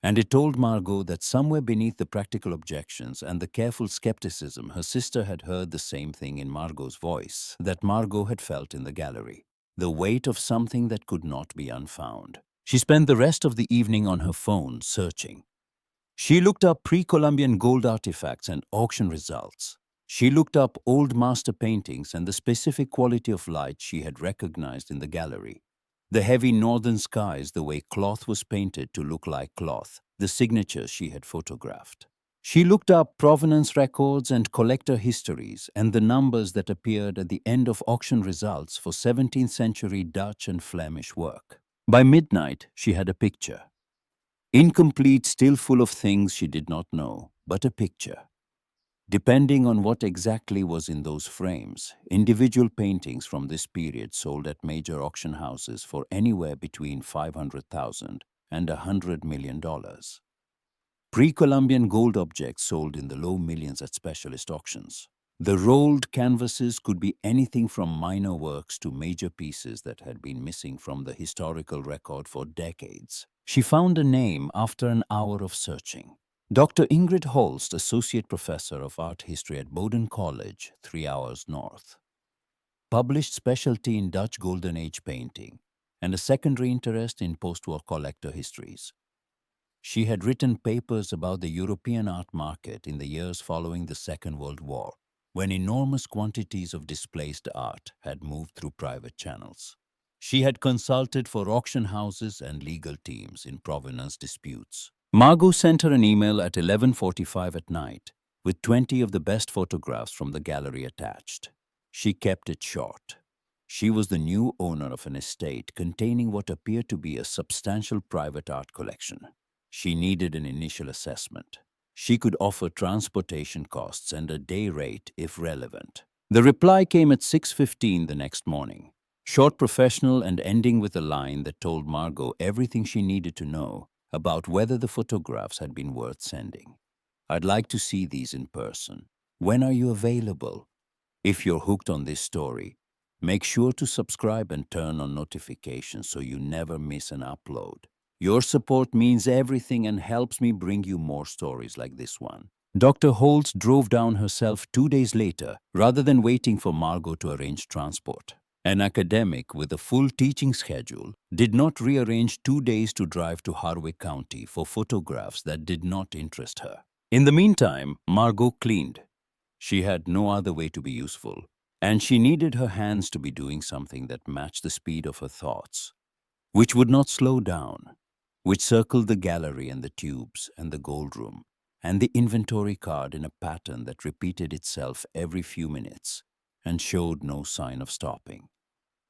And it told Margot that somewhere beneath the practical objections and the careful skepticism, her sister had heard the same thing in Margot's voice that Margot had felt in the gallery. The weight of something that could not be unfound. She spent the rest of the evening on her phone searching. She looked up pre-Columbian gold artifacts and auction results. She looked up old master paintings and the specific quality of light she had recognized in the gallery. The heavy northern skies, the way cloth was painted to look like cloth, the signatures she had photographed. She looked up provenance records and collector histories and the numbers that appeared at the end of auction results for 17th century Dutch and Flemish work. By midnight, she had a picture. Incomplete, still full of things she did not know, but a picture. Depending on what exactly was in those frames, individual paintings from this period sold at major auction houses for anywhere between $500,000 and $100 million. Pre-Columbian gold objects sold in the low millions at specialist auctions. The rolled canvases could be anything from minor works to major pieces that had been missing from the historical record for decades. She found a name after an hour of searching. Dr. Ingrid Holst, Associate Professor of Art History at Bowdoin College, 3 hours north. Published specialty in Dutch Golden Age painting and a secondary interest in post-war collector histories. She had written papers about the European art market in the years following the Second World War, when enormous quantities of displaced art had moved through private channels. She had consulted for auction houses and legal teams in provenance disputes. Margot sent her an email at 11:45 at night with 20 of the best photographs from the gallery attached. She kept it short. She was the new owner of an estate containing what appeared to be a substantial private art collection. She needed an initial assessment. She could offer transportation costs and a day rate if relevant. The reply came at 6:15 the next morning. Short, professional, and ending with a line that told Margot everything she needed to know about whether the photographs had been worth sending. I'd like to see these in person. When are you available? If you're hooked on this story, make sure to subscribe and turn on notifications so you never miss an upload. Your support means everything and helps me bring you more stories like this one. Dr. Holtz drove down herself 2 days later rather than waiting for Margot to arrange transport. An academic with a full teaching schedule did not rearrange 2 days to drive to Harwick County for photographs that did not interest her. In the meantime, Margot cleaned. She had no other way to be useful, and she needed her hands to be doing something that matched the speed of her thoughts, which would not slow down, which circled the gallery and the tubes and the gold room and the inventory card in a pattern that repeated itself every few minutes and showed no sign of stopping.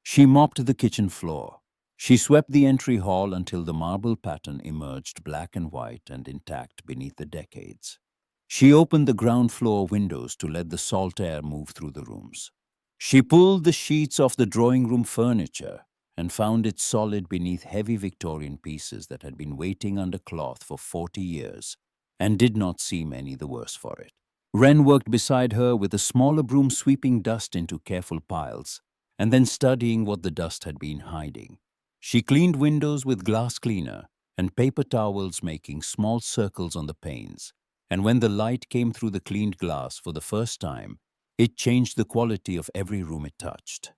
She mopped the kitchen floor. She swept the entry hall until the marble pattern emerged black and white and intact beneath the decades. She opened the ground floor windows to let the salt air move through the rooms. She pulled the sheets off the drawing room furniture and found it solid beneath heavy Victorian pieces that had been waiting under cloth for 40 years and did not seem any the worse for it. Wren worked beside her with a smaller broom sweeping dust into careful piles and then studying what the dust had been hiding. She cleaned windows with glass cleaner and paper towels making small circles on the panes, and when the light came through the cleaned glass for the first time, it changed the quality of every room it touched.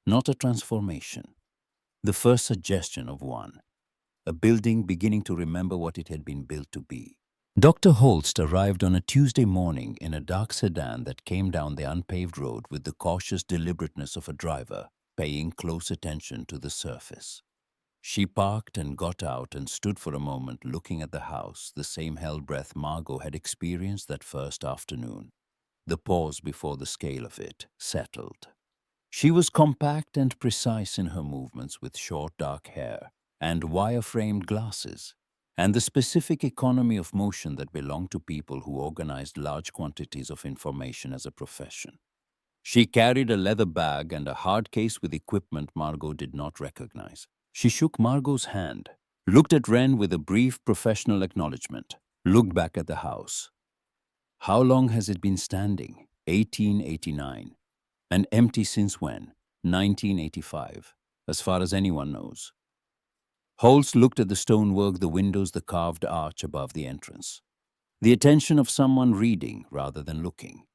Not a transformation, the first suggestion of one, a building beginning to remember what it had been built to be. Dr. Holst arrived on a Tuesday morning in a dark sedan that came down the unpaved road with the cautious deliberateness of a driver, paying close attention to the surface. She parked and got out and stood for a moment looking at the house, the same hell breath Margot had experienced that first afternoon. The pause before the scale of it settled. She was compact and precise in her movements with short dark hair and wire-framed glasses, and the specific economy of motion that belonged to people who organized large quantities of information as a profession. She carried a leather bag and a hard case with equipment Margot did not recognize. She shook Margot's hand, looked at Wren with a brief professional acknowledgement, looked back at the house. How long has it been standing? 1889. And empty since when? 1985, as far as anyone knows. Holst looked at the stonework, the windows, the carved arch above the entrance. The attention of someone reading rather than looking.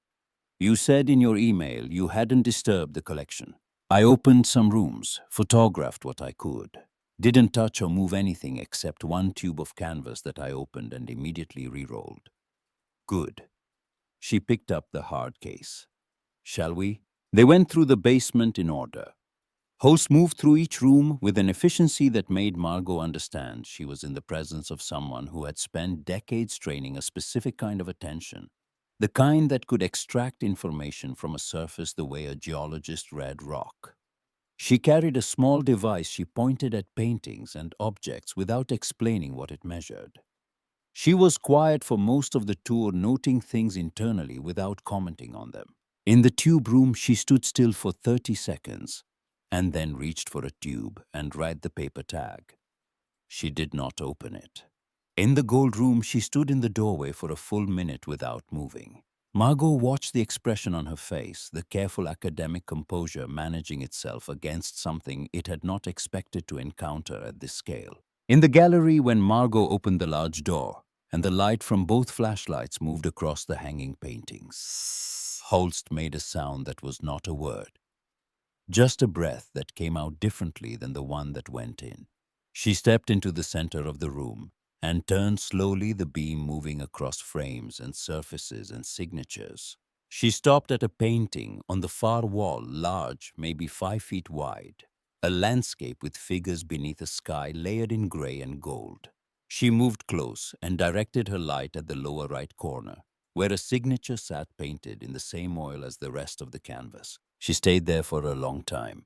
You said in your email you hadn't disturbed the collection. I opened some rooms, photographed what I could. Didn't touch or move anything except one tube of canvas that I opened and immediately re-rolled. Good. She picked up the hard case. Shall we? They went through the basement in order. Holst moved through each room with an efficiency that made Margot understand she was in the presence of someone who had spent decades training a specific kind of attention, the kind that could extract information from a surface the way a geologist read rock. She carried a small device she pointed at paintings and objects without explaining what it measured. She was quiet for most of the tour, noting things internally without commenting on them. In the tube room, she stood still for 30 seconds and then reached for a tube and read the paper tag. She did not open it. In the gold room, she stood in the doorway for a full minute without moving. Margot watched the expression on her face, the careful academic composure managing itself against something it had not expected to encounter at this scale. In the gallery, when Margot opened the large door, and the light from both flashlights moved across the hanging paintings, Holst made a sound that was not a word, just a breath that came out differently than the one that went in. She stepped into the center of the room and turned slowly, the beam moving across frames and surfaces and signatures. She stopped at a painting on the far wall, large, maybe 5 feet wide, a landscape with figures beneath a sky layered in gray and gold. She moved close and directed her light at the lower right corner, where a signature sat painted in the same oil as the rest of the canvas. She stayed there for a long time.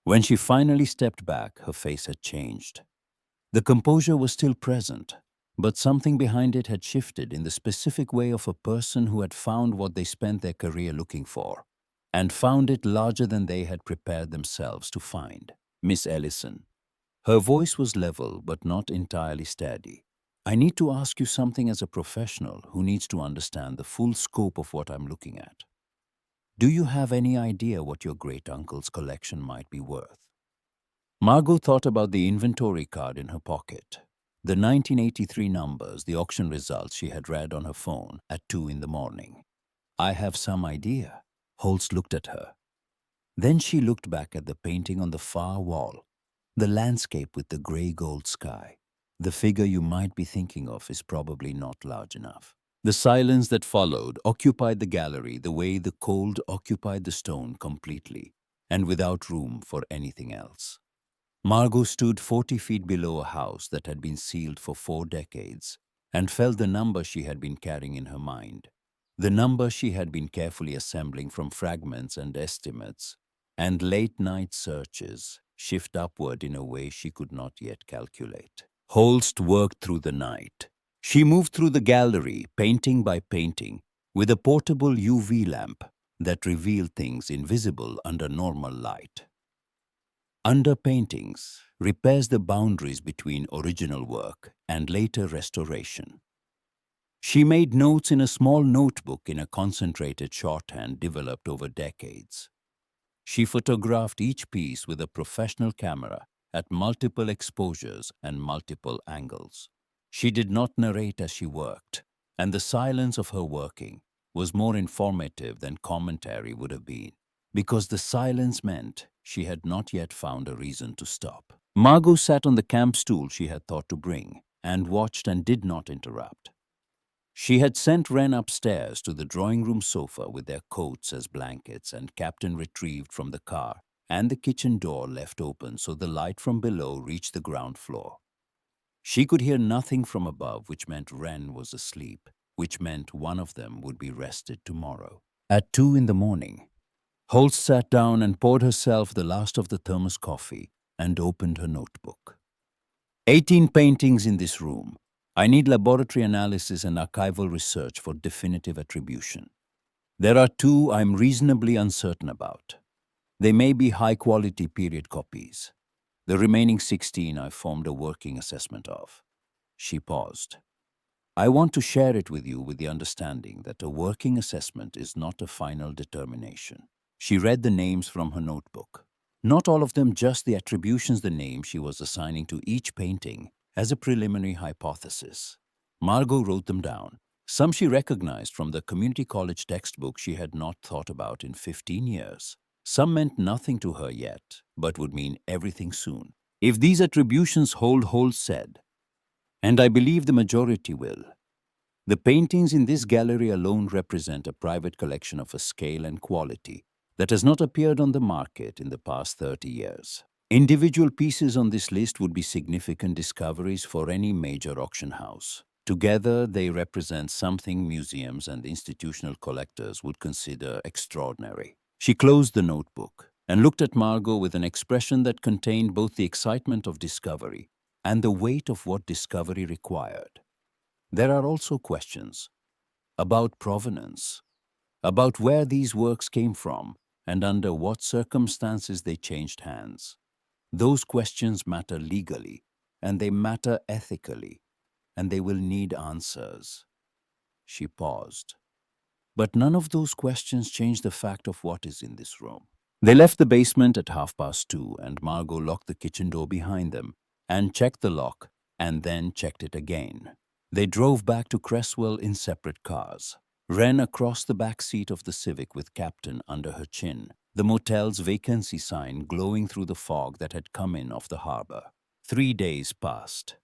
When she finally stepped back, her face had changed. The composure was still present, but something behind it had shifted in the specific way of a person who had found what they spent their career looking for, and found it larger than they had prepared themselves to find. Miss Ellison. Her voice was level but not entirely steady. I need to ask you something as a professional who needs to understand the full scope of what I'm looking at. Do you have any idea what your great-uncle's collection might be worth? Margot thought about the inventory card in her pocket, the 1983 numbers, the auction results she had read on her phone at 2 in the morning. I have some idea. Holst looked at her. Then she looked back at the painting on the far wall, the landscape with the gray-gold sky. The figure you might be thinking of is probably not large enough. The silence that followed occupied the gallery the way the cold occupied the stone completely, and without room for anything else. Margot stood 40 feet below a house that had been sealed for 4 decades and felt the number she had been carrying in her mind, the number she had been carefully assembling from fragments and estimates, and late-night searches shift upward in a way she could not yet calculate. Holst worked through the night. She moved through the gallery, painting by painting, with a portable UV lamp that revealed things invisible under normal light. Under paintings, repairs the boundaries between original work and later restoration. She made notes in a small notebook in a concentrated shorthand developed over decades. She photographed each piece with a professional camera at multiple exposures and multiple angles. She did not narrate as she worked, and the silence of her working was more informative than commentary would have been, because the silence meant she had not yet found a reason to stop. Margot sat on the camp stool she had thought to bring and watched and did not interrupt. She had sent Wren upstairs to the drawing room sofa with their coats as blankets and Captain retrieved from the car, and the kitchen door left open so the light from below reached the ground floor. She could hear nothing from above, which meant Wren was asleep, which meant one of them would be rested tomorrow. At 2 in the morning, Holst sat down and poured herself the last of the thermos coffee and opened her notebook. 18 paintings in this room. I need laboratory analysis and archival research for definitive attribution. There are 2 I'm reasonably uncertain about. They may be high-quality period copies. The remaining 16 I've formed a working assessment of. She paused. I want to share it with you with the understanding that a working assessment is not a final determination. She read the names from her notebook. Not all of them, just the attributions, the name she was assigning to each painting as a preliminary hypothesis. Margot wrote them down. Some she recognized from the community college textbook she had not thought about in 15 years. Some meant nothing to her yet, but would mean everything soon. If these attributions hold, Holst said, and I believe the majority will, the paintings in this gallery alone represent a private collection of a scale and quality that has not appeared on the market in the past 30 years. Individual pieces on this list would be significant discoveries for any major auction house. Together, they represent something museums and institutional collectors would consider extraordinary. She closed the notebook and looked at Margot with an expression that contained both the excitement of discovery and the weight of what discovery required. There are also questions about provenance, about where these works came from and under what circumstances they changed hands. Those questions matter legally, and they matter ethically, and they will need answers. She paused. But none of those questions change the fact of what is in this room. They left the basement at 2:30, and Margot locked the kitchen door behind them and checked the lock and then checked it again. They drove back to Cresswell in separate cars. Wren across the back seat of the Civic with Captain under her chin, the motel's vacancy sign glowing through the fog that had come in off the harbor. 3 days passed.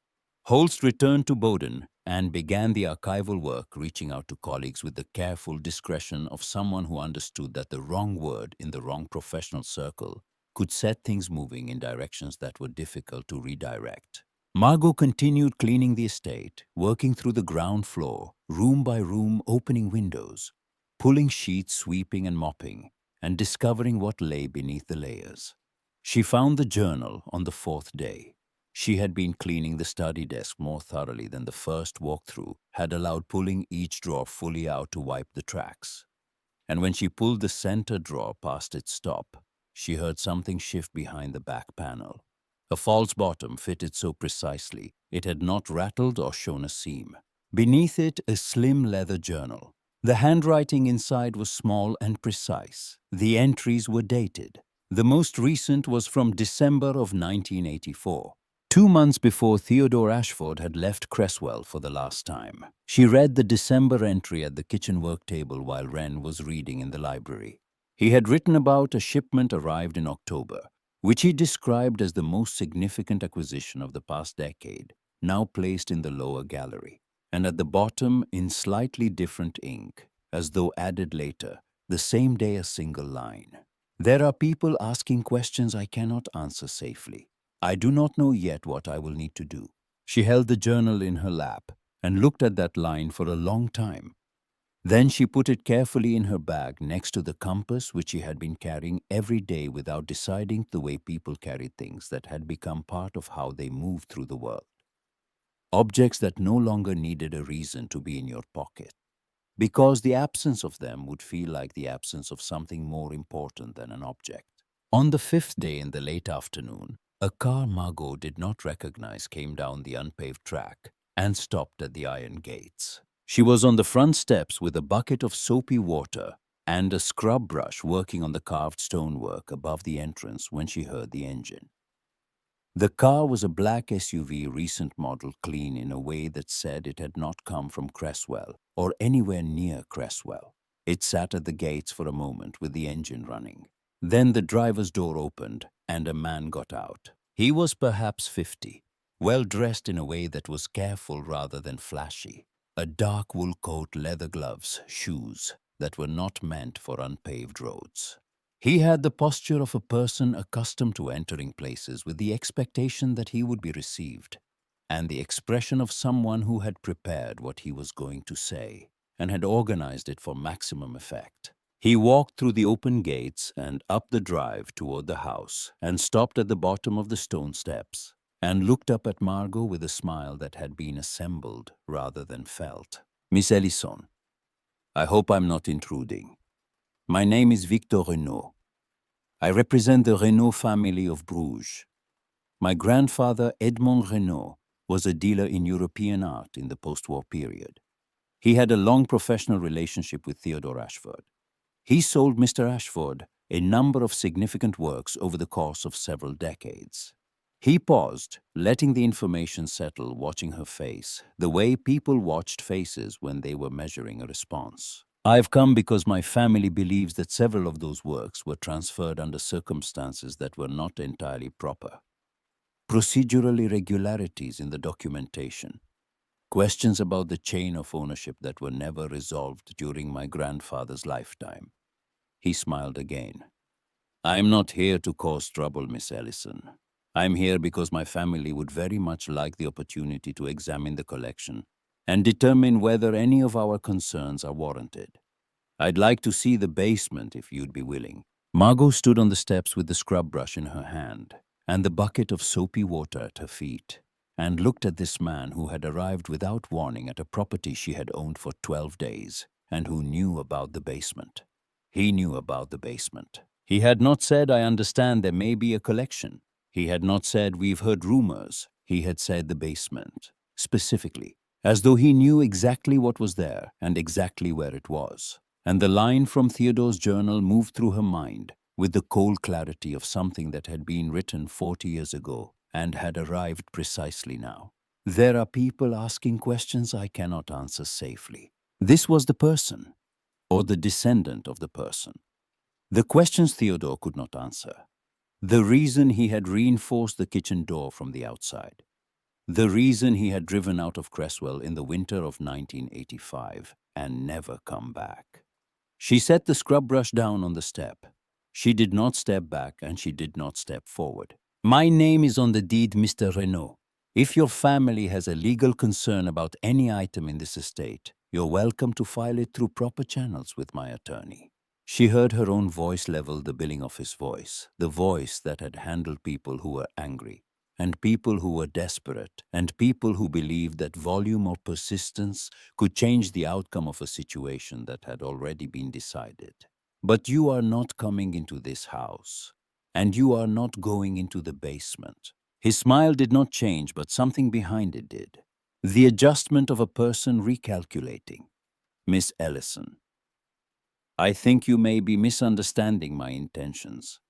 Holst returned to Bowden and began the archival work, reaching out to colleagues with the careful discretion of someone who understood that the wrong word in the wrong professional circle could set things moving in directions that were difficult to redirect. Margot continued cleaning the estate, working through the ground floor, room by room, opening windows, pulling sheets, sweeping and mopping, and discovering what lay beneath the layers. She found the journal on the 4th day. She had been cleaning the study desk more thoroughly than the first walkthrough had allowed, pulling each drawer fully out to wipe the tracks. And when she pulled the center drawer past its stop, she heard something shift behind the back panel. A false bottom fitted so precisely it had not rattled or shown a seam. Beneath it, a slim leather journal. The handwriting inside was small and precise. The entries were dated. The most recent was from December of 1984. 2 months before Theodore Ashford had left Cresswell for the last time. She read the December entry at the kitchen work table while Wren was reading in the library. He had written about a shipment arrived in October, which he described as the most significant acquisition of the past decade, now placed in the lower gallery. and at the bottom, in slightly different ink, as though added later, the same day, a single line. There are people asking questions I cannot answer safely. I do not know yet what I will need to do. She held the journal in her lap and looked at that line for a long time. Then she put it carefully in her bag next to the compass which she had been carrying every day without deciding the way people carried things that had become part of how they moved through the world. Objects that no longer needed a reason to be in your pocket, because the absence of them would feel like the absence of something more important than an object. On the fifth day in the late afternoon, a car Margot did not recognize came down the unpaved track and stopped at the iron gates. She was on the front steps with a bucket of soapy water and a scrub brush working on the carved stonework above the entrance when she heard the engine. The car was a black SUV, recent model, clean in a way that said it had not come from Cresswell or anywhere near Cresswell. It sat at the gates for a moment with the engine running. Then the driver's door opened and a man got out. He was perhaps 50, well dressed in a way that was careful rather than flashy. A dark wool coat, leather gloves, shoes that were not meant for unpaved roads. He had the posture of a person accustomed to entering places with the expectation that he would be received, and the expression of someone who had prepared what he was going to say and had organized it for maximum effect. He walked through the open gates and up the drive toward the house and stopped at the bottom of the stone steps and looked up at Margot with a smile that had been assembled rather than felt. "Miss Ellison, I hope I'm not intruding. My name is Victor Renault. I represent the Renault family of Bruges. My grandfather, Edmond Renault, was a dealer in European art in the post-war period. He had a long professional relationship with Theodore Ashford. He sold Mr. Ashford a number of significant works over the course of several decades." He paused, letting the information settle, watching her face, the way people watched faces when they were measuring a response. "I've come because my family believes that several of those works were transferred under circumstances that were not entirely proper. Procedural irregularities in the documentation. Questions about the chain of ownership that were never resolved during my grandfather's lifetime." He smiled again. "I'm not here to cause trouble, Miss Ellison. I'm here because my family would very much like the opportunity to examine the collection and determine whether any of our concerns are warranted. I'd like to see the basement if you'd be willing." Margot stood on the steps with the scrub brush in her hand and the bucket of soapy water at her feet and looked at this man who had arrived without warning at a property she had owned for 12 days and who knew about the basement. He knew about the basement. He had not said, "I understand there may be a collection." He had not said, "We've heard rumors." He had said the basement, specifically, as though he knew exactly what was there and exactly where it was. And the line from Theodore's journal moved through her mind with the cold clarity of something that had been written 40 years ago and had arrived precisely now. "There are people asking questions I cannot answer safely." This was the person, or the descendant of the person. The questions Theodore could not answer. The reason he had reinforced the kitchen door from the outside. The reason he had driven out of Cresswell in the winter of 1985 and never come back. She set the scrub brush down on the step. She did not step back and she did not step forward. "My name is on the deed, Mr. Renault. If your family has a legal concern about any item in this estate, you're welcome to file it through proper channels with my attorney." She heard her own voice level the billing office voice, the voice that had handled people who were angry, and people who were desperate, and people who believed that volume or persistence could change the outcome of a situation that had already been decided. "But you are not coming into this house, and you are not going into the basement." His smile did not change, but something behind it did. The adjustment of a person recalculating. "Miss Ellison, I think you may be misunderstanding my intentions.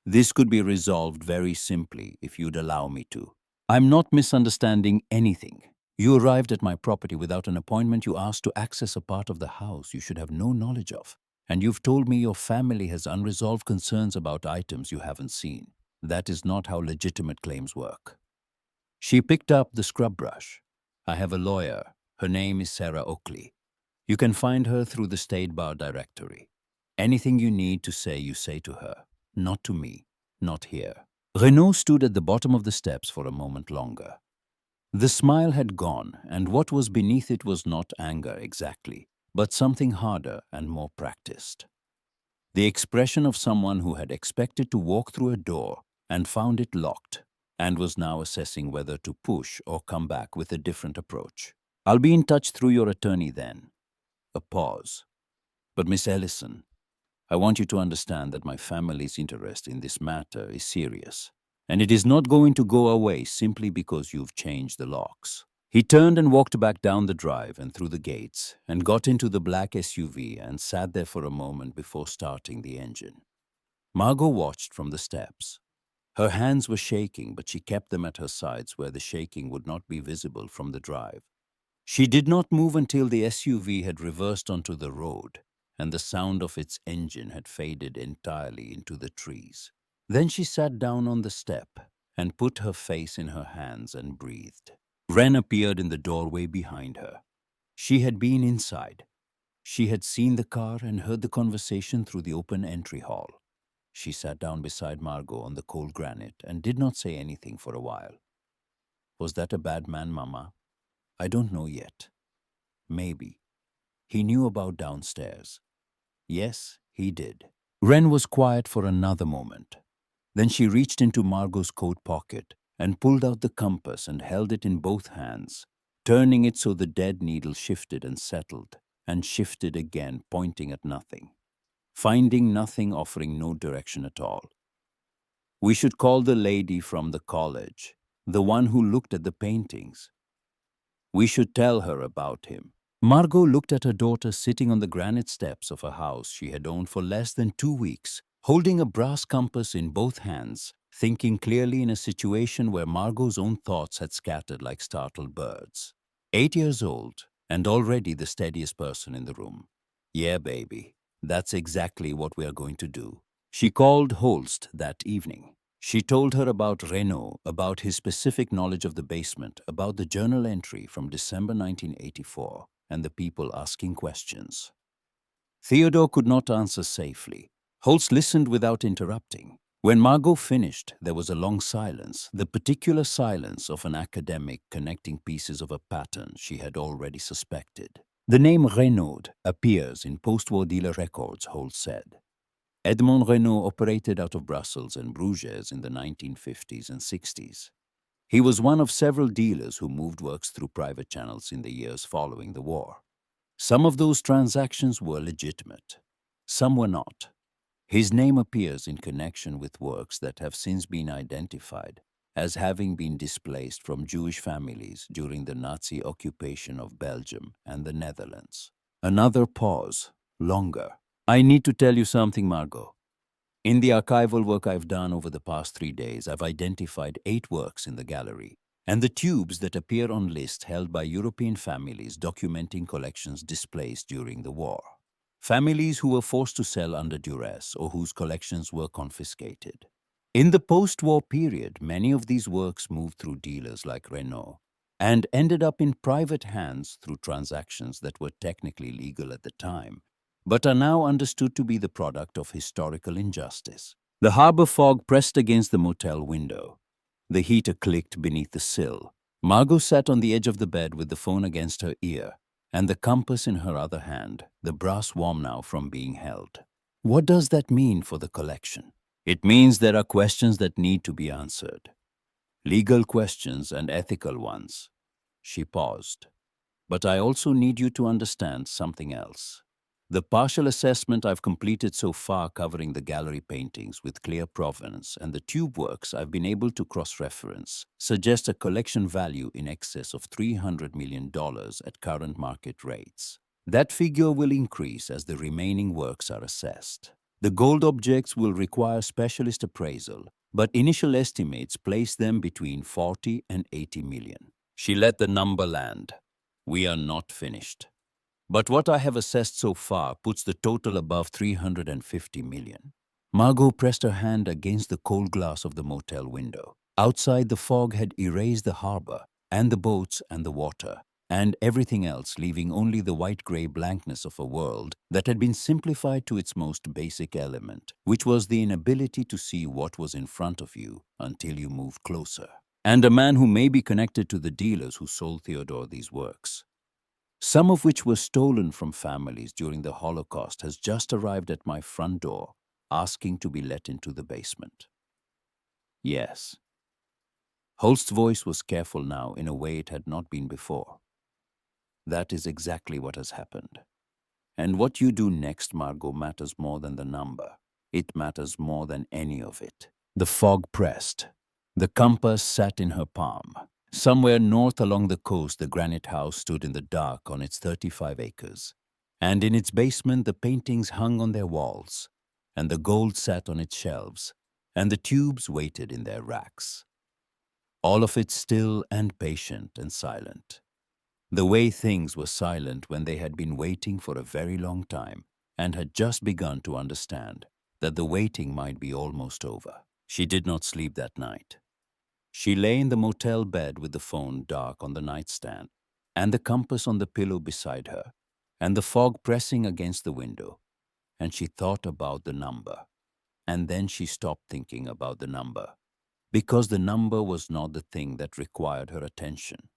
This could be resolved very simply if you'd allow me to." "I'm not misunderstanding anything. You arrived at my property without an appointment. You asked to access a part of the house you should have no knowledge of. And you've told me your family has unresolved concerns about items you haven't seen. That is not how legitimate claims work." She picked up the scrub brush. "I have a lawyer." Her name is Sarah Oakley. You can find her through the State Bar directory. Anything you say to her. Not to me. Not here." Renaud stood at the bottom of the steps for a moment longer. The smile had gone, and what was beneath it was not anger exactly, but something harder and more practiced. The expression of someone who had expected to walk through a door and found it locked, and was now assessing whether to push or come back with a different approach. "I'll be in touch through your attorney then." A pause. "But Miss Ellison, I want you to understand that my family's interest in this matter is serious, and it is not going to go away simply because you've changed the locks." He turned and walked back down the drive and through the gates and got into the black SUV and sat there for a moment before starting the engine. Margot watched from the steps. Her hands were shaking, but she kept them at her sides where the shaking would not be visible from the drive. She did not move until the SUV had reversed onto the road and the sound of its engine had faded entirely into the trees. Then she sat down on the step and put her face in her hands and breathed. Wren appeared in the doorway behind her. She had been inside. She had seen the car and heard the conversation through the open entry hall. She sat down beside Margot on the cold granite and did not say anything for a while. "Was that a bad man, Mama?" "I don't know yet. Maybe. He knew about downstairs." "Yes, he did." Wren was quiet for another moment. Then she reached into Margot's coat pocket and pulled out the compass and held it in both hands, turning it so the dead needle shifted and settled, and shifted again, pointing at nothing. Finding nothing, offering no direction at all. "We should call the lady from the college, the one who looked at the paintings. We should tell her about him." Margot looked at her daughter sitting on the granite steps of a house she had owned for less than 2 weeks, holding a brass compass in both hands, thinking clearly in a situation where Margot's own thoughts had scattered like startled birds. 8 years old, and already the steadiest person in the room. "Yeah, baby, that's exactly what we are going to do." She called Holst that evening. She told her about Renaud, about his specific knowledge of the basement, about the journal entry from December 1984, and the people asking questions. Theodore could not answer safely. Holst listened without interrupting. When Margot finished, there was a long silence, the particular silence of an academic connecting pieces of a pattern she had already suspected. "The name Renaud appears in post-war dealer records," Holst said. Edmond Renaud operated out of Brussels and Bruges in the 1950s and 60s. He was one of several dealers who moved works through private channels in the years following the war. Some of those transactions were legitimate. Some were not. His name appears in connection with works that have since been identified as having been displaced from Jewish families during the Nazi occupation of Belgium and the Netherlands. Another pause, longer. "I need to tell you something, Margot. In the archival work I've done over the past 3 days, I've identified 8 works in the gallery, and the tubes that appear on lists held by European families documenting collections displaced during the war. Families who were forced to sell under duress or whose collections were confiscated. In the post-war period, many of these works moved through dealers like Renaud and ended up in private hands through transactions that were technically legal at the time, but are now understood to be the product of historical injustice." The harbor fog pressed against the motel window. The heater clicked beneath the sill. Margot sat on the edge of the bed with the phone against her ear, and the compass in her other hand, the brass warm now from being held. "What does that mean for the collection?" "It means there are questions that need to be answered. Legal questions and ethical ones." She paused. "But I also need you to understand something else. The partial assessment I've completed so far covering the gallery paintings with clear provenance and the tube works I've been able to cross-reference suggest a collection value in excess of $300 million at current market rates. That figure will increase as the remaining works are assessed. The gold objects will require specialist appraisal, but initial estimates place them between 40 and 80 million. She let the number land. "We are not finished. But what I have assessed so far puts the total above 350 million. Margot pressed her hand against the cold glass of the motel window. Outside, the fog had erased the harbor and the boats and the water, and everything else leaving only the white-gray blankness of a world that had been simplified to its most basic element, which was the inability to see what was in front of you until you moved closer. And a man who may be connected to the dealers who sold Theodore these works, some of which were stolen from families during the Holocaust, has just arrived at my front door, asking to be let into the basement. Yes. Holst's voice was careful now in a way it had not been before. That is exactly what has happened. And what you do next, Margot, matters more than the number. It matters more than any of it. The fog pressed. The compass sat in her palm. Somewhere north along the coast, the granite house stood in the dark on its 35 acres. And in its basement, the paintings hung on their walls, and the gold sat on its shelves, and the tubes waited in their racks. All of it still and patient and silent. The way things were silent when they had been waiting for a very long time and had just begun to understand that the waiting might be almost over. She did not sleep that night. She lay in the motel bed with the phone dark on the nightstand and the compass on the pillow beside her and the fog pressing against the window, and she thought about the number. And then she stopped thinking about the number, because the number was not the thing that required her attention.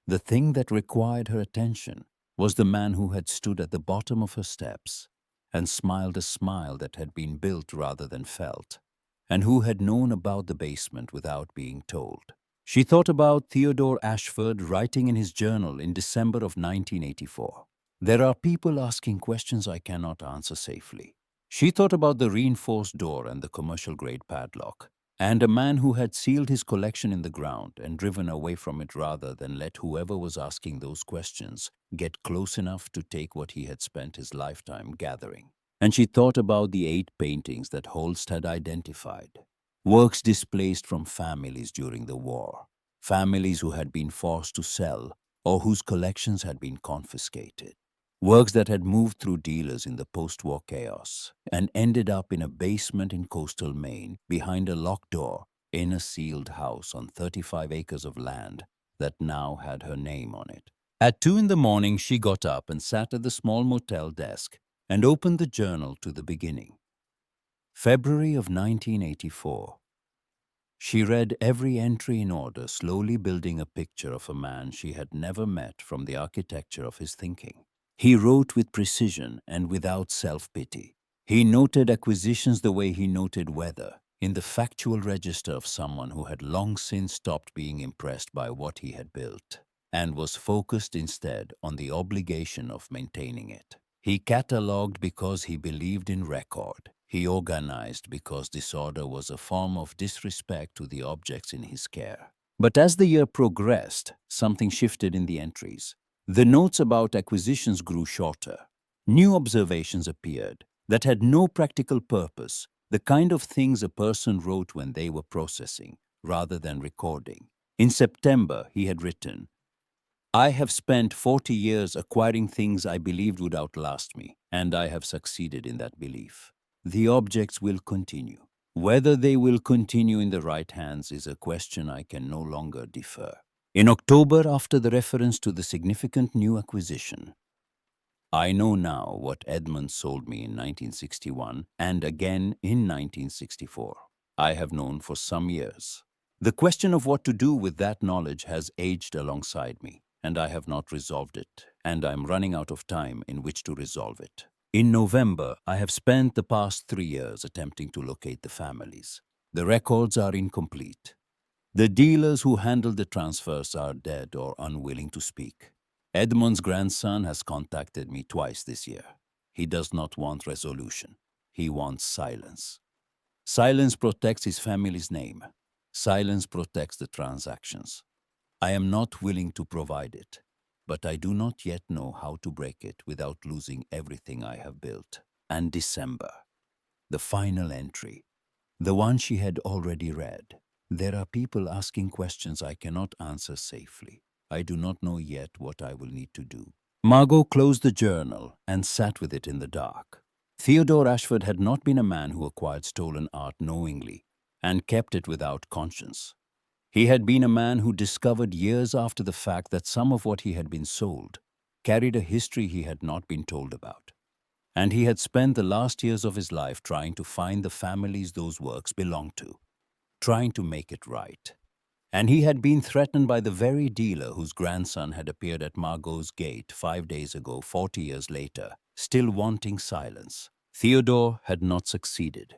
The thing that required her attention was the man who had stood at the bottom of her steps and smiled a smile that had been built rather than felt, and who had known about the basement without being told. She thought about Theodore Ashford writing in his journal in December of 1984. There are people asking questions I cannot answer safely. She thought about the reinforced door and the commercial-grade padlock, and a man who had sealed his collection in the ground and driven away from it rather than let whoever was asking those questions get close enough to take what he had spent his lifetime gathering. And she thought about the 8 paintings that Holst had identified, works displaced from families during the war, families who had been forced to sell or whose collections had been confiscated. Works that had moved through dealers in the post-war chaos and ended up in a basement in coastal Maine behind a locked door in a sealed house on 35 acres of land that now had her name on it. At 2 in the morning, she got up and sat at the small motel desk and opened the journal to the beginning. February of 1984. She read every entry in order, slowly building a picture of a man she had never met from the architecture of his thinking. He wrote with precision and without self-pity. He noted acquisitions the way he noted weather, in the factual register of someone who had long since stopped being impressed by what he had built, and was focused instead on the obligation of maintaining it. He catalogued because he believed in record. He organized because disorder was a form of disrespect to the objects in his care. But as the year progressed, something shifted in the entries. The notes about acquisitions grew shorter. New observations appeared that had no practical purpose, the kind of things a person wrote when they were processing, rather than recording. In September, he had written, "I have spent 40 years acquiring things I believed would outlast me, and I have succeeded in that belief. The objects will continue. Whether they will continue in the right hands is a question I can no longer defer." In October, after the reference to the significant new acquisition, "I know now what Edmund sold me in 1961 and again in 1964. I have known for some years. The question of what to do with that knowledge has aged alongside me, and I have not resolved it, and I'm running out of time in which to resolve it. In November, I have spent the past 3 years attempting to locate the families. The records are incomplete. The dealers who handled the transfers are dead or unwilling to speak. Edmund's grandson has contacted me twice this year. He does not want resolution. He wants silence. Silence protects his family's name. Silence protects the transactions. I am not willing to provide it, but I do not yet know how to break it without losing everything I have built." And December, the final entry, the one she had already read. "There are people asking questions I cannot answer safely. I do not know yet what I will need to do." Margot closed the journal and sat with it in the dark. Theodore Ashford had not been a man who acquired stolen art knowingly and kept it without conscience. He had been a man who discovered years after the fact that some of what he had been sold carried a history he had not been told about. And he had spent the last years of his life trying to find the families those works belonged to, trying to make it right. And he had been threatened by the very dealer whose grandson had appeared at Margot's gate 5 days ago, 40 years later, still wanting silence. Theodore had not succeeded.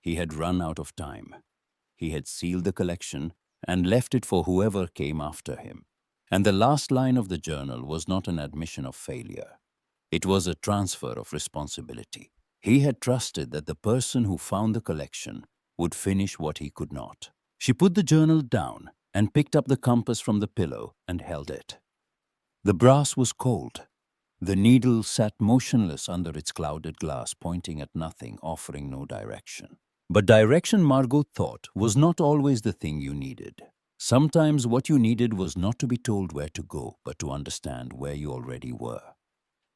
He had run out of time. He had sealed the collection and left it for whoever came after him. And the last line of the journal was not an admission of failure. It was a transfer of responsibility. He had trusted that the person who found the collection would finish what he could not. She put the journal down and picked up the compass from the pillow and held it. The brass was cold. The needle sat motionless under its clouded glass, pointing at nothing, offering no direction. But direction, Margot thought, was not always the thing you needed. Sometimes what you needed was not to be told where to go, but to understand where you already were.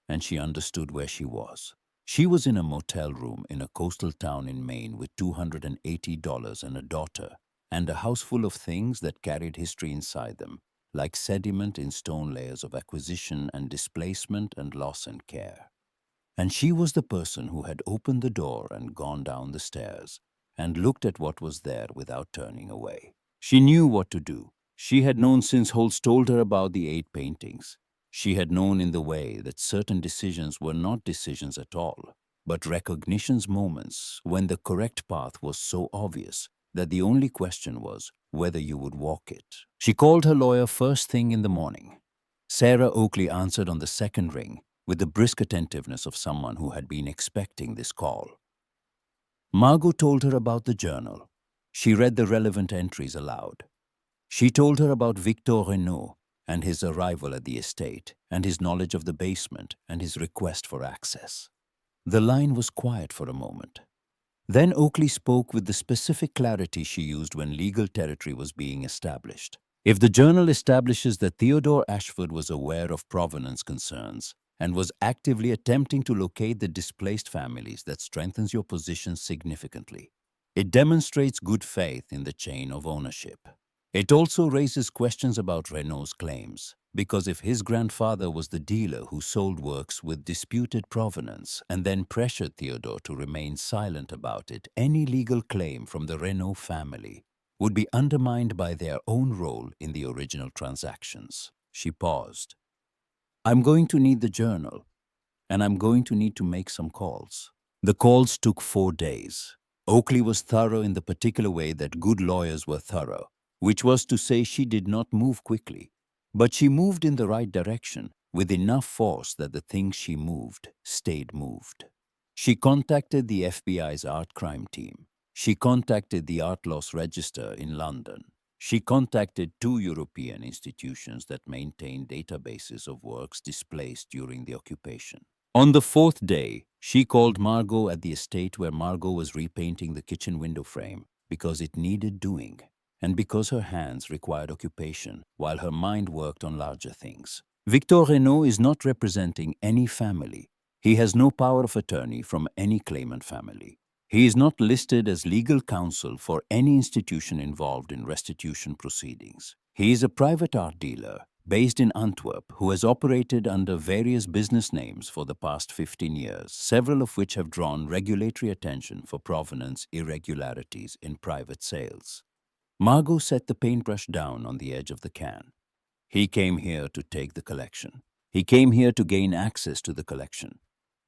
And she understood where she was. She was in a motel room in a coastal town in Maine with $280 and a daughter, and a house full of things that carried history inside them, like sediment in stone layers of acquisition and displacement and loss and care. And she was the person who had opened the door and gone down the stairs and looked at what was there without turning away. She knew what to do. She had known since Holtz told her about the 8 paintings. She had known in the way that certain decisions were not decisions at all, but recognitions moments when the correct path was so obvious that the only question was whether you would walk it. She called her lawyer first thing in the morning. Sarah Oakley answered on the second ring with the brisk attentiveness of someone who had been expecting this call. Margot told her about the journal. She read the relevant entries aloud. She told her about Victor Renault and his arrival at the estate, and his knowledge of the basement and his request for access. The line was quiet for a moment. Then Oakley spoke with the specific clarity she used when legal territory was being established. If the journal establishes that Theodore Ashford was aware of provenance concerns and was actively attempting to locate the displaced families, that strengthens your position significantly. It demonstrates good faith in the chain of ownership. It also raises questions about Renault's claims, because if his grandfather was the dealer who sold works with disputed provenance and then pressured Theodore to remain silent about it, any legal claim from the Renault family would be undermined by their own role in the original transactions. She paused. I'm going to need the journal, and I'm going to need to make some calls. The calls took 4 days. Oakley was thorough in the particular way that good lawyers were thorough, which was to say she did not move quickly, but she moved in the right direction with enough force that the things she moved stayed moved. She contacted the FBI's art crime team. She contacted the Art Loss Register in London. She contacted 2 European institutions that maintain databases of works displaced during the occupation. On the 4th day, she called Margot at the estate where Margot was repainting the kitchen window frame because it needed doing, and because her hands required occupation while her mind worked on larger things. Victor Renault is not representing any family. He has no power of attorney from any claimant family. He is not listed as legal counsel for any institution involved in restitution proceedings. He is a private art dealer based in Antwerp who has operated under various business names for the past 15 years, several of which have drawn regulatory attention for provenance irregularities in private sales. Margot set the paintbrush down on the edge of the can. He came here to take the collection. He came here to gain access to the collection.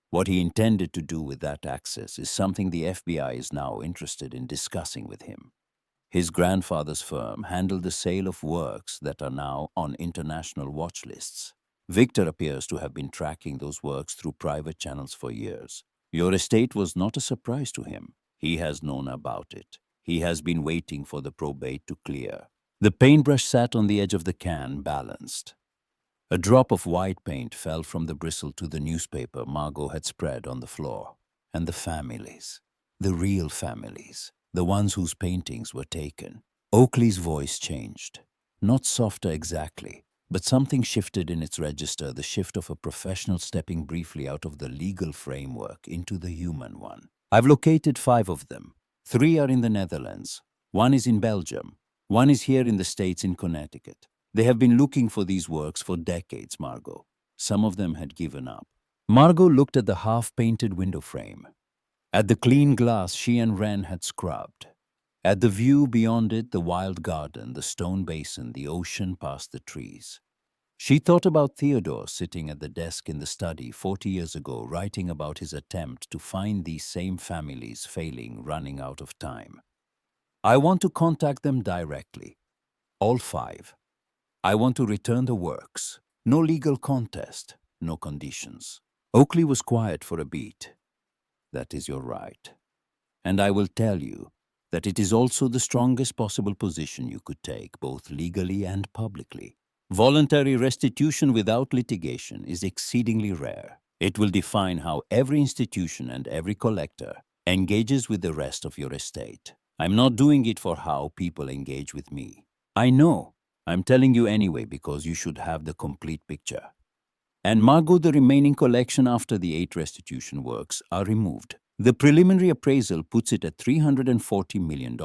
What he intended to do with that access is something the FBI is now interested in discussing with him. His grandfather's firm handled the sale of works that are now on international watch lists. Victor appears to have been tracking those works through private channels for years. Your estate was not a surprise to him. He has known about it. He has been waiting for the probate to clear. The paintbrush sat on the edge of the can, balanced. A drop of white paint fell from the bristle to the newspaper Margot had spread on the floor. And the families, the real families, the ones whose paintings were taken. Oakley's voice changed. Not softer exactly, but something shifted in its register, the shift of a professional stepping briefly out of the legal framework into the human one. I've located 5 of them. 3 are in the Netherlands. 1 is in Belgium. One is here in the States in Connecticut. They have been looking for these works for decades, Margot. Some of them had given up. Margot looked at the half-painted window frame, at the clean glass she and Wren had scrubbed, at the view beyond it, the wild garden, the stone basin, the ocean past the trees. She thought about Theodore sitting at the desk in the study 40 years ago, writing about his attempt to find these same families failing, running out of time. I want to contact them directly, all 5. I want to return the works. No legal contest, no conditions. Oakley was quiet for a beat. That is your right. And I will tell you that it is also the strongest possible position you could take, both legally and publicly. Voluntary restitution without litigation is exceedingly rare. It will define how every institution and every collector engages with the rest of your estate. I'm not doing it for how people engage with me. I know. I'm telling you anyway because you should have the complete picture. And Margot, the remaining collection after the 8 restitution works are removed. The preliminary appraisal puts it at $340 million.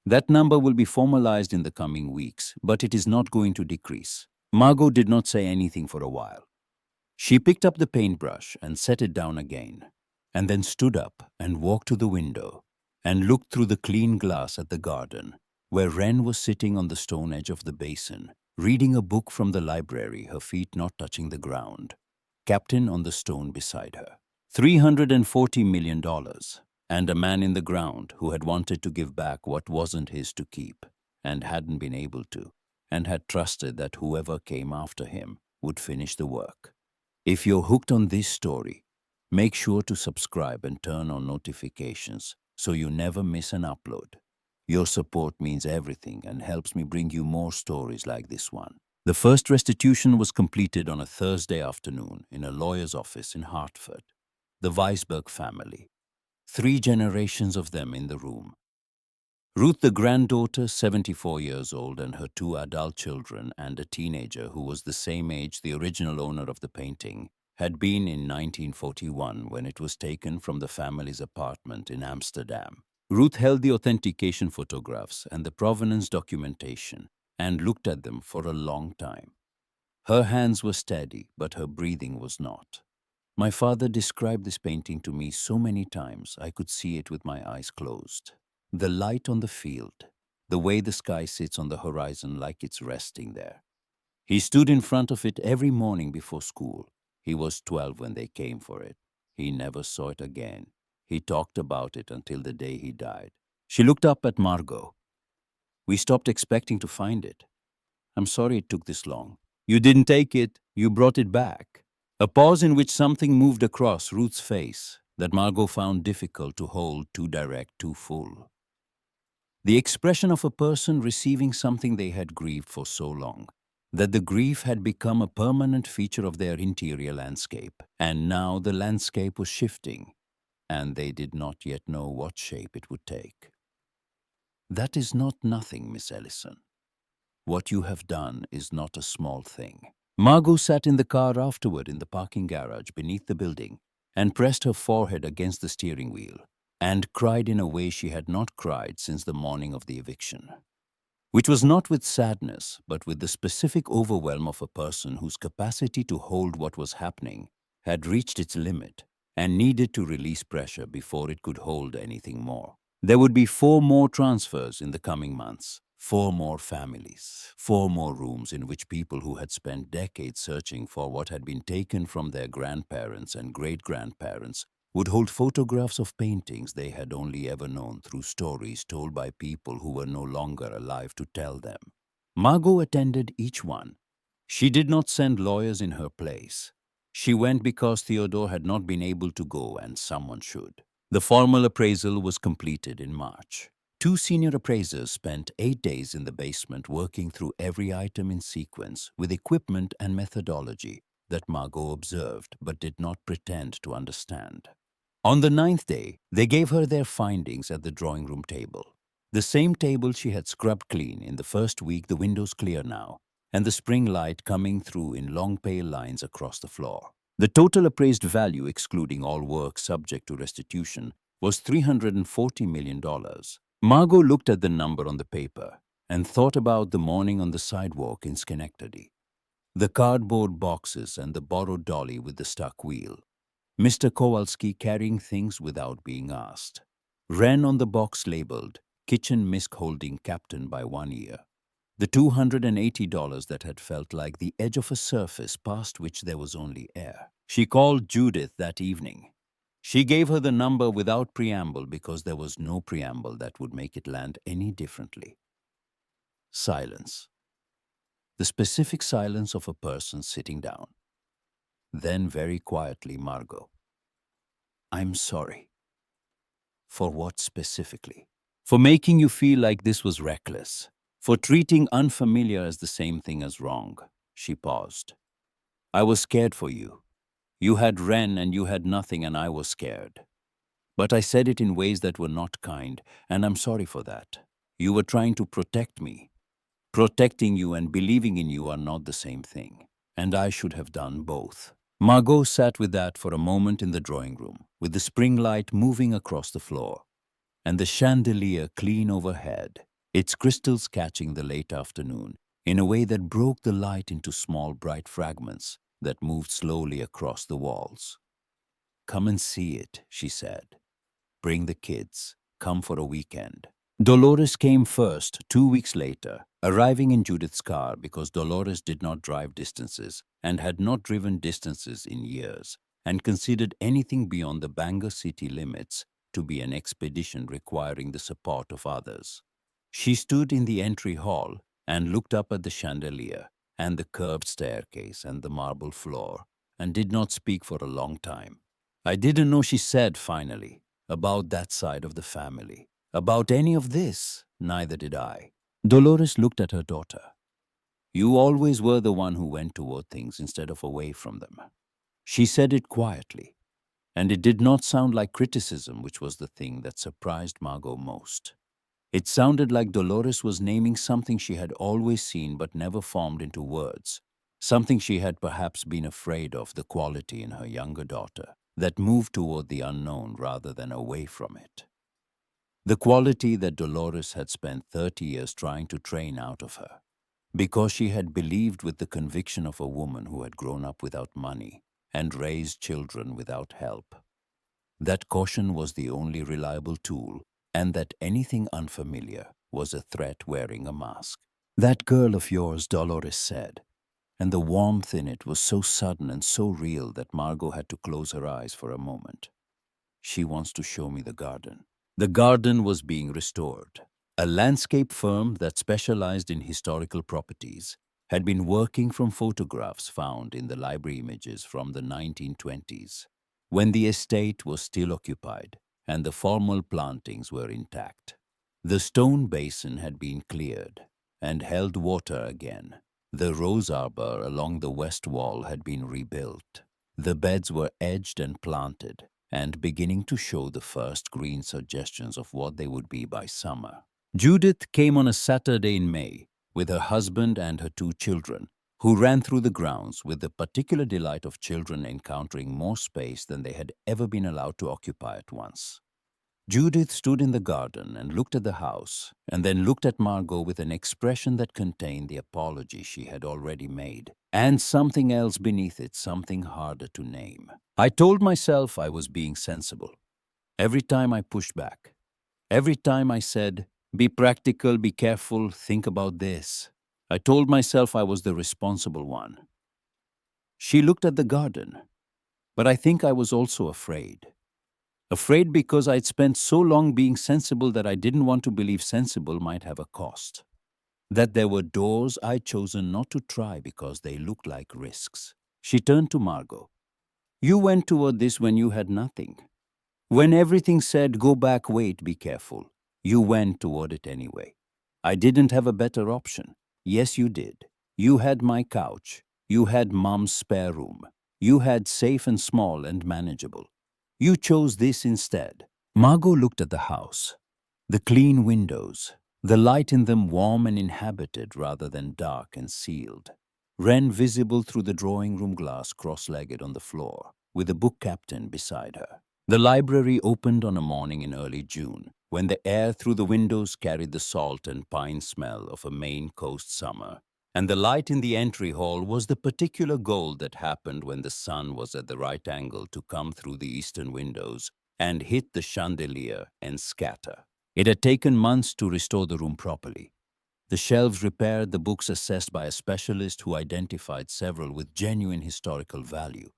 That number will be formalized in the coming weeks, but it is not going to decrease. Margot did not say anything for a while. She picked up the paintbrush and set it down again, and then stood up and walked to the window and looked through the clean glass at the garden, where Wren was sitting on the stone edge of the basin, reading a book from the library, her feet not touching the ground. Captain on the stone beside her. $340 million, and a man in the ground who had wanted to give back what wasn't his to keep, and hadn't been able to, and had trusted that whoever came after him would finish the work. If you're hooked on this story, make sure to subscribe and turn on notifications so you never miss an upload. Your support means everything and helps me bring you more stories like this one. The first restitution was completed on a Thursday afternoon in a lawyer's office in Hartford. The Weisberg family. 3 generations of them in the room. Ruth, the granddaughter, 74 years old, and her 2 adult children and a teenager who was the same age the original owner of the painting, had been in 1941 when it was taken from the family's apartment in Amsterdam. Ruth held the authentication photographs and the provenance documentation and looked at them for a long time. Her hands were steady, but her breathing was not. My father described this painting to me so many times I could see it with my eyes closed. The light on the field, the way the sky sits on the horizon like it's resting there. He stood in front of it every morning before school. He was 12 when they came for it. He never saw it again. He talked about it until the day he died. She looked up at Margot. We stopped expecting to find it. I'm sorry it took this long. You didn't take it, you brought it back. A pause in which something moved across Ruth's face that Margot found difficult to hold, too direct, too full. The expression of a person receiving something they had grieved for so long, that the grief had become a permanent feature of their interior landscape, and now the landscape was shifting, and they did not yet know what shape it would take. That is not nothing, Miss Ellison. What you have done is not a small thing. Margot sat in the car afterward in the parking garage beneath the building and pressed her forehead against the steering wheel and cried in a way she had not cried since the morning of the eviction, which was not with sadness but with the specific overwhelm of a person whose capacity to hold what was happening had reached its limit and needed to release pressure before it could hold anything more. There would be 4 more transfers in the coming months. 4 more families, 4 more rooms in which people who had spent decades searching for what had been taken from their grandparents and great-grandparents would hold photographs of paintings they had only ever known through stories told by people who were no longer alive to tell them. Margot attended each one. She did not send lawyers in her place. She went because Theodore had not been able to go and someone should. The formal appraisal was completed in March. 2 senior appraisers spent 8 days in the basement working through every item in sequence with equipment and methodology that Margot observed but did not pretend to understand. On the 9th day, they gave her their findings at the drawing room table. The same table she had scrubbed clean in the first week, the windows clear now, and the spring light coming through in long pale lines across the floor. The total appraised value, excluding all work subject to restitution, was $340 million. Margot looked at the number on the paper and thought about the morning on the sidewalk in Schenectady. The cardboard boxes and the borrowed dolly with the stuck wheel. Mr. Kowalski carrying things without being asked. Wren on the box labeled, kitchen misc holding captain by 1 year. The $280 that had felt like the edge of a surface past which there was only air. She called Judith that evening. She gave her the number without preamble because there was no preamble that would make it land any differently. Silence. The specific silence of a person sitting down. Then very quietly, Margot. I'm sorry. For what specifically? For making you feel like this was reckless. For treating unfamiliar as the same thing as wrong. She paused. I was scared for you. You had Wren and you had nothing and I was scared. But I said it in ways that were not kind, and I'm sorry for that. You were trying to protect me. Protecting you and believing in you are not the same thing, and I should have done both. Margot sat with that for a moment in the drawing room, with the spring light moving across the floor, and the chandelier clean overhead, its crystals catching the late afternoon in a way that broke the light into small bright fragments that moved slowly across the walls. Come and see it, she said. Bring the kids. Come for a weekend. Dolores came first, 2 weeks later, arriving in Judith's car because Dolores did not drive distances and had not driven distances in years and considered anything beyond the Bangor city limits to be an expedition requiring the support of others. She stood in the entry hall and looked up at the chandelier and the curved staircase and the marble floor and did not speak for a long time. I didn't know, she said finally, about that side of the family. About any of this, neither did I. Dolores looked at her daughter. You always were the one who went toward things instead of away from them. She said it quietly, and it did not sound like criticism, which was the thing that surprised Margot most. It sounded like Dolores was naming something she had always seen but never formed into words, something she had perhaps been afraid of, the quality in her younger daughter that moved toward the unknown rather than away from it. The quality that Dolores had spent 30 years trying to train out of her, because she had believed with the conviction of a woman who had grown up without money and raised children without help. That caution was the only reliable tool, and that anything unfamiliar was a threat wearing a mask. That girl of yours, Dolores said, and the warmth in it was so sudden and so real that Margot had to close her eyes for a moment. She wants to show me the garden. The garden was being restored. A landscape firm that specialized in historical properties had been working from photographs found in the library images from the 1920s, when the estate was still occupied and the formal plantings were intact. The stone basin had been cleared and held water again. The rose arbor along the west wall had been rebuilt. The beds were edged and planted and beginning to show the first green suggestions of what they would be by summer. Judith came on a Saturday in May with her husband and her 2 children, who ran through the grounds with the particular delight of children encountering more space than they had ever been allowed to occupy at once. Judith stood in the garden and looked at the house, and then looked at Margot with an expression that contained the apology she had already made, and something else beneath it, something harder to name. I told myself I was being sensible. Every time I pushed back, every time I said, be practical, be careful, think about this, I told myself I was the responsible one. She looked at the garden, but I think I was also afraid. Afraid because I'd spent so long being sensible that I didn't want to believe sensible might have a cost. That there were doors I'd chosen not to try because they looked like risks. She turned to Margot. You went toward this when you had nothing. When everything said, go back, wait, be careful, you went toward it anyway. I didn't have a better option. Yes, you did. You had my couch. You had Mom's spare room. You had safe and small and manageable. You chose this instead. Margot looked at the house. The clean windows, the light in them warm and inhabited rather than dark and sealed. Wren visible through the drawing room glass cross-legged on the floor, with a book captain beside her. The library opened on a morning in early June, when the air through the windows carried the salt and pine smell of a Maine coast summer. And the light in the entry hall was the particular gold that happened when the sun was at the right angle to come through the eastern windows and hit the chandelier and scatter. It had taken months to restore the room properly. The shelves repaired, the books assessed by a specialist who identified several with genuine historical value,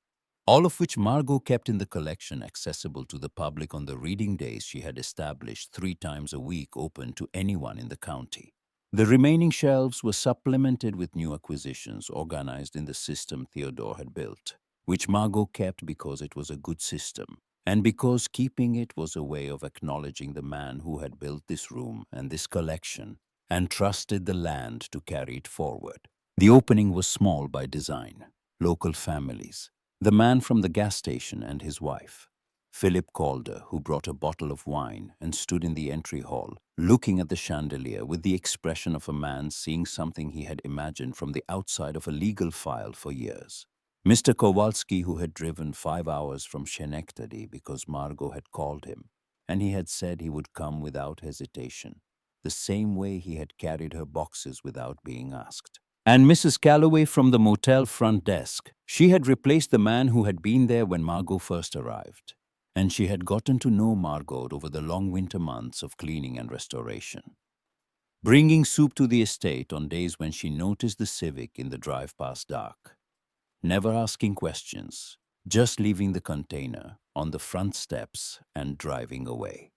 all of which Margot kept in the collection accessible to the public on the reading days she had established 3 times a week open to anyone in the county. The remaining shelves were supplemented with new acquisitions organized in the system Theodore had built, which Margot kept because it was a good system, and because keeping it was a way of acknowledging the man who had built this room and this collection and trusted the land to carry it forward. The opening was small by design. Local families, the man from the gas station and his wife, Philip Calder, who brought a bottle of wine and stood in the entry hall, looking at the chandelier with the expression of a man seeing something he had imagined from the outside of a legal file for years. Mr. Kowalski, who had driven 5 hours from Schenectady because Margot had called him, and he had said he would come without hesitation, the same way he had carried her boxes without being asked. And Mrs. Calloway from the motel front desk. She had replaced the man who had been there when Margot first arrived, and she had gotten to know Margot over the long winter months of cleaning and restoration, bringing soup to the estate on days when she noticed the Civic in the drive past dark, never asking questions, just leaving the container on the front steps and driving away.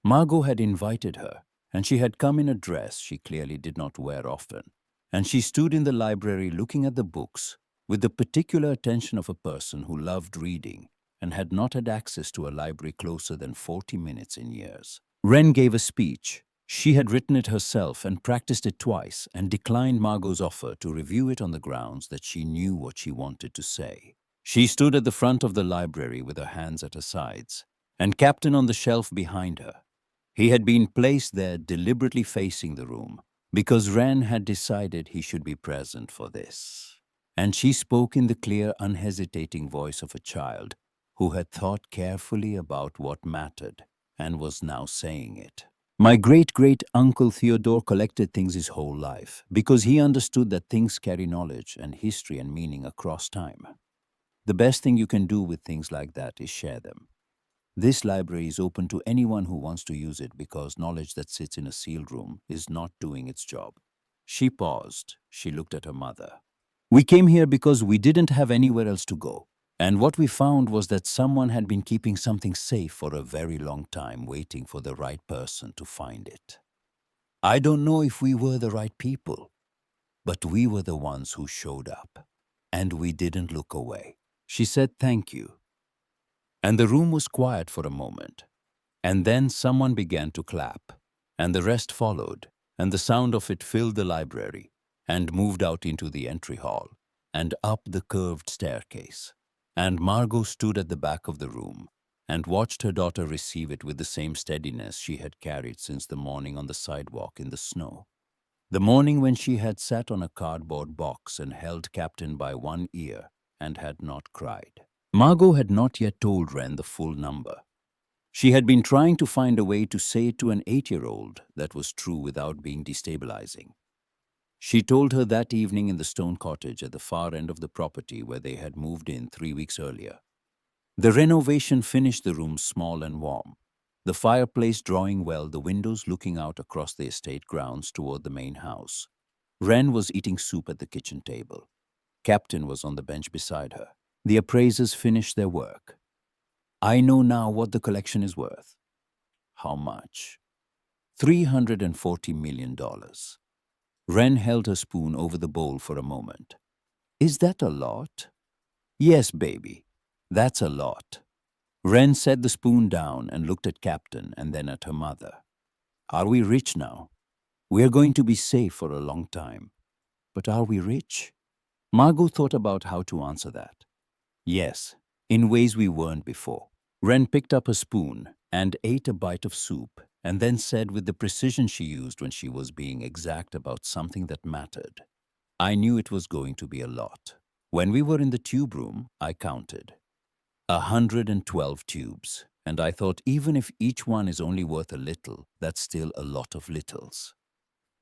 Margot had invited her, and she had come in a dress she clearly did not wear often, and she stood in the library looking at the books with the particular attention of a person who loved reading and had not had access to a library closer than 40 minutes in years. Wren gave a speech. She had written it herself and practiced it twice and declined Margot's offer to review it on the grounds that she knew what she wanted to say. She stood at the front of the library with her hands at her sides, and Captain on the shelf behind her. He had been placed there deliberately facing the room because Wren had decided he should be present for this. And she spoke in the clear, unhesitating voice of a child who had thought carefully about what mattered and was now saying it. My great-great-uncle Theodore collected things his whole life because he understood that things carry knowledge and history and meaning across time. The best thing you can do with things like that is share them. This library is open to anyone who wants to use it because knowledge that sits in a sealed room is not doing its job. She paused. She looked at her mother. We came here because we didn't have anywhere else to go. And what we found was that someone had been keeping something safe for a very long time, waiting for the right person to find it. I don't know if we were the right people, but we were the ones who showed up. And we didn't look away. She said thank you. And the room was quiet for a moment. And then someone began to clap, and the rest followed, and the sound of it filled the library, and moved out into the entry hall, and up the curved staircase. And Margot stood at the back of the room, and watched her daughter receive it with the same steadiness she had carried since the morning on the sidewalk in the snow. The morning when she had sat on a cardboard box and held Captain by one ear and had not cried. Margot had not yet told Wren the full number. She had been trying to find a way to say it to an 8-year-old that was true without being destabilizing. She told her that evening in the stone cottage at the far end of the property where they had moved in 3 weeks earlier. The renovation finished the room small and warm, the fireplace drawing well, the windows looking out across the estate grounds toward the main house. Wren was eating soup at the kitchen table. Captain was on the bench beside her. The appraisers finished their work. I know now what the collection is worth. How much? $340 million. Wren held her spoon over the bowl for a moment. Is that a lot? Yes, baby. That's a lot. Wren set the spoon down and looked at Captain and then at her mother. Are we rich now? We are going to be safe for a long time. But are we rich? Margot thought about how to answer that. Yes, in ways we weren't before. Wren picked up a spoon and ate a bite of soup and then said with the precision she used when she was being exact about something that mattered, I knew it was going to be a lot. When we were in the tube room, I counted. 112 tubes, and I thought even if each one is only worth a little, that's still a lot of littles.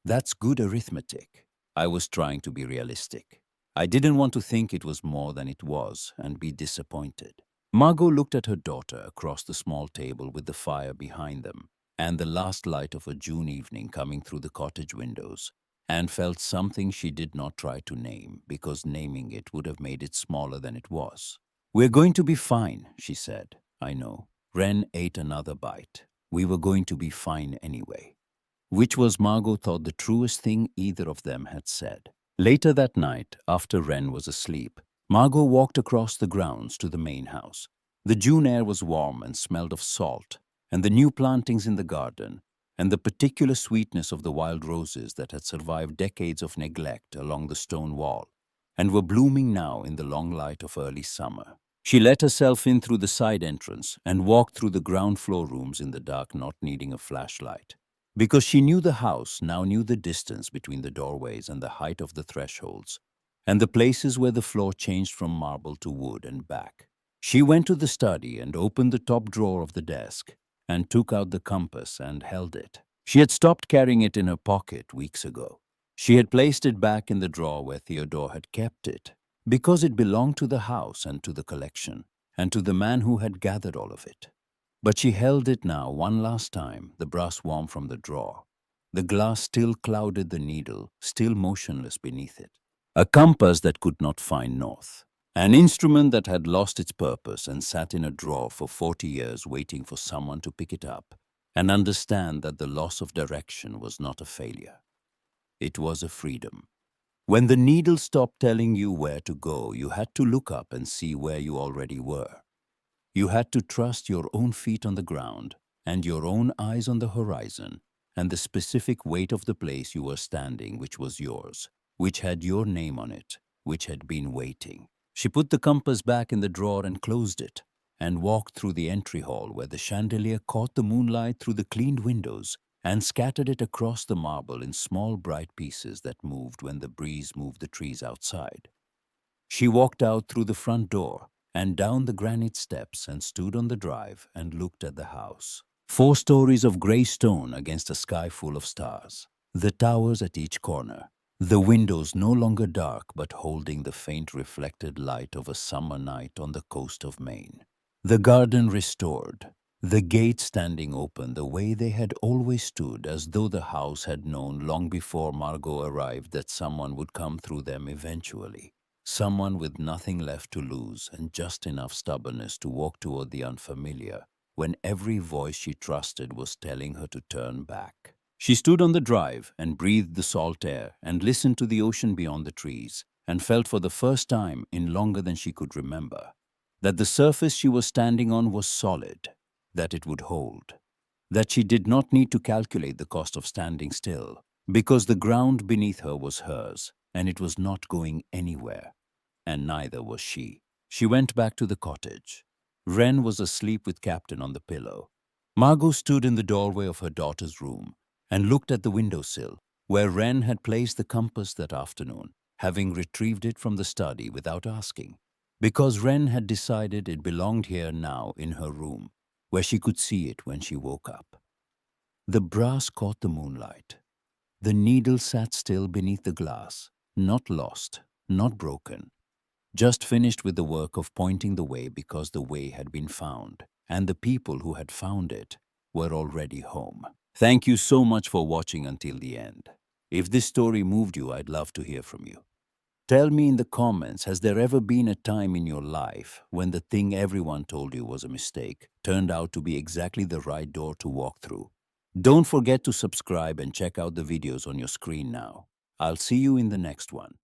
That's good arithmetic. I was trying to be realistic. I didn't want to think it was more than it was and be disappointed. Margot looked at her daughter across the small table with the fire behind them and the last light of a June evening coming through the cottage windows, and felt something she did not try to name because naming it would have made it smaller than it was. "We're going to be fine," she said. "I know." Wren ate another bite. "We were going to be fine anyway." Which was, Margot thought, the truest thing either of them had said. Later that night, after Wren was asleep, Margot walked across the grounds to the main house. The June air was warm and smelled of salt, and the new plantings in the garden, and the particular sweetness of the wild roses that had survived decades of neglect along the stone wall, and were blooming now in the long light of early summer. She let herself in through the side entrance and walked through the ground floor rooms in the dark, not needing a flashlight. Because she knew the house, now knew the distance between the doorways and the height of the thresholds, and the places where the floor changed from marble to wood and back. She went to the study and opened the top drawer of the desk and took out the compass and held it. She had stopped carrying it in her pocket weeks ago. She had placed it back in the drawer where Theodore had kept it, because it belonged to the house and to the collection, and to the man who had gathered all of it. But she held it now one last time, the brass worm from the drawer. The glass still clouded the needle, still motionless beneath it. A compass that could not find north. An instrument that had lost its purpose and sat in a drawer for 40 years waiting for someone to pick it up and understand that the loss of direction was not a failure. It was a freedom. When the needle stopped telling you where to go, you had to look up and see where you already were. You had to trust your own feet on the ground and your own eyes on the horizon and the specific weight of the place you were standing, which was yours, which had your name on it, which had been waiting. She put the compass back in the drawer and closed it, and walked through the entry hall where the chandelier caught the moonlight through the cleaned windows and scattered it across the marble in small bright pieces that moved when the breeze moved the trees outside. She walked out through the front door and down the granite steps and stood on the drive and looked at the house. 4 stories of grey stone against a sky full of stars. The towers at each corner. The windows no longer dark but holding the faint reflected light of a summer night on the coast of Maine. The garden restored. The gates standing open the way they had always stood, as though the house had known long before Margot arrived that someone would come through them eventually. Someone with nothing left to lose and just enough stubbornness to walk toward the unfamiliar when every voice she trusted was telling her to turn back. She stood on the drive and breathed the salt air and listened to the ocean beyond the trees and felt for the first time in longer than she could remember that the surface she was standing on was solid, that it would hold, that she did not need to calculate the cost of standing still because the ground beneath her was hers and it was not going anywhere, and neither was she. She went back to the cottage. Wren was asleep with Captain on the pillow. Margot stood in the doorway of her daughter's room and looked at the windowsill where Wren had placed the compass that afternoon, having retrieved it from the study without asking, because Wren had decided it belonged here now in her room, where she could see it when she woke up. The brass caught the moonlight. The needle sat still beneath the glass, not lost, not broken, just finished with the work of pointing the way because the way had been found, and the people who had found it were already home. Thank you so much for watching until the end. If this story moved you, I'd love to hear from you. Tell me in the comments, has there ever been a time in your life when the thing everyone told you was a mistake turned out to be exactly the right door to walk through? Don't forget to subscribe and check out the videos on your screen now. I'll see you in the next one.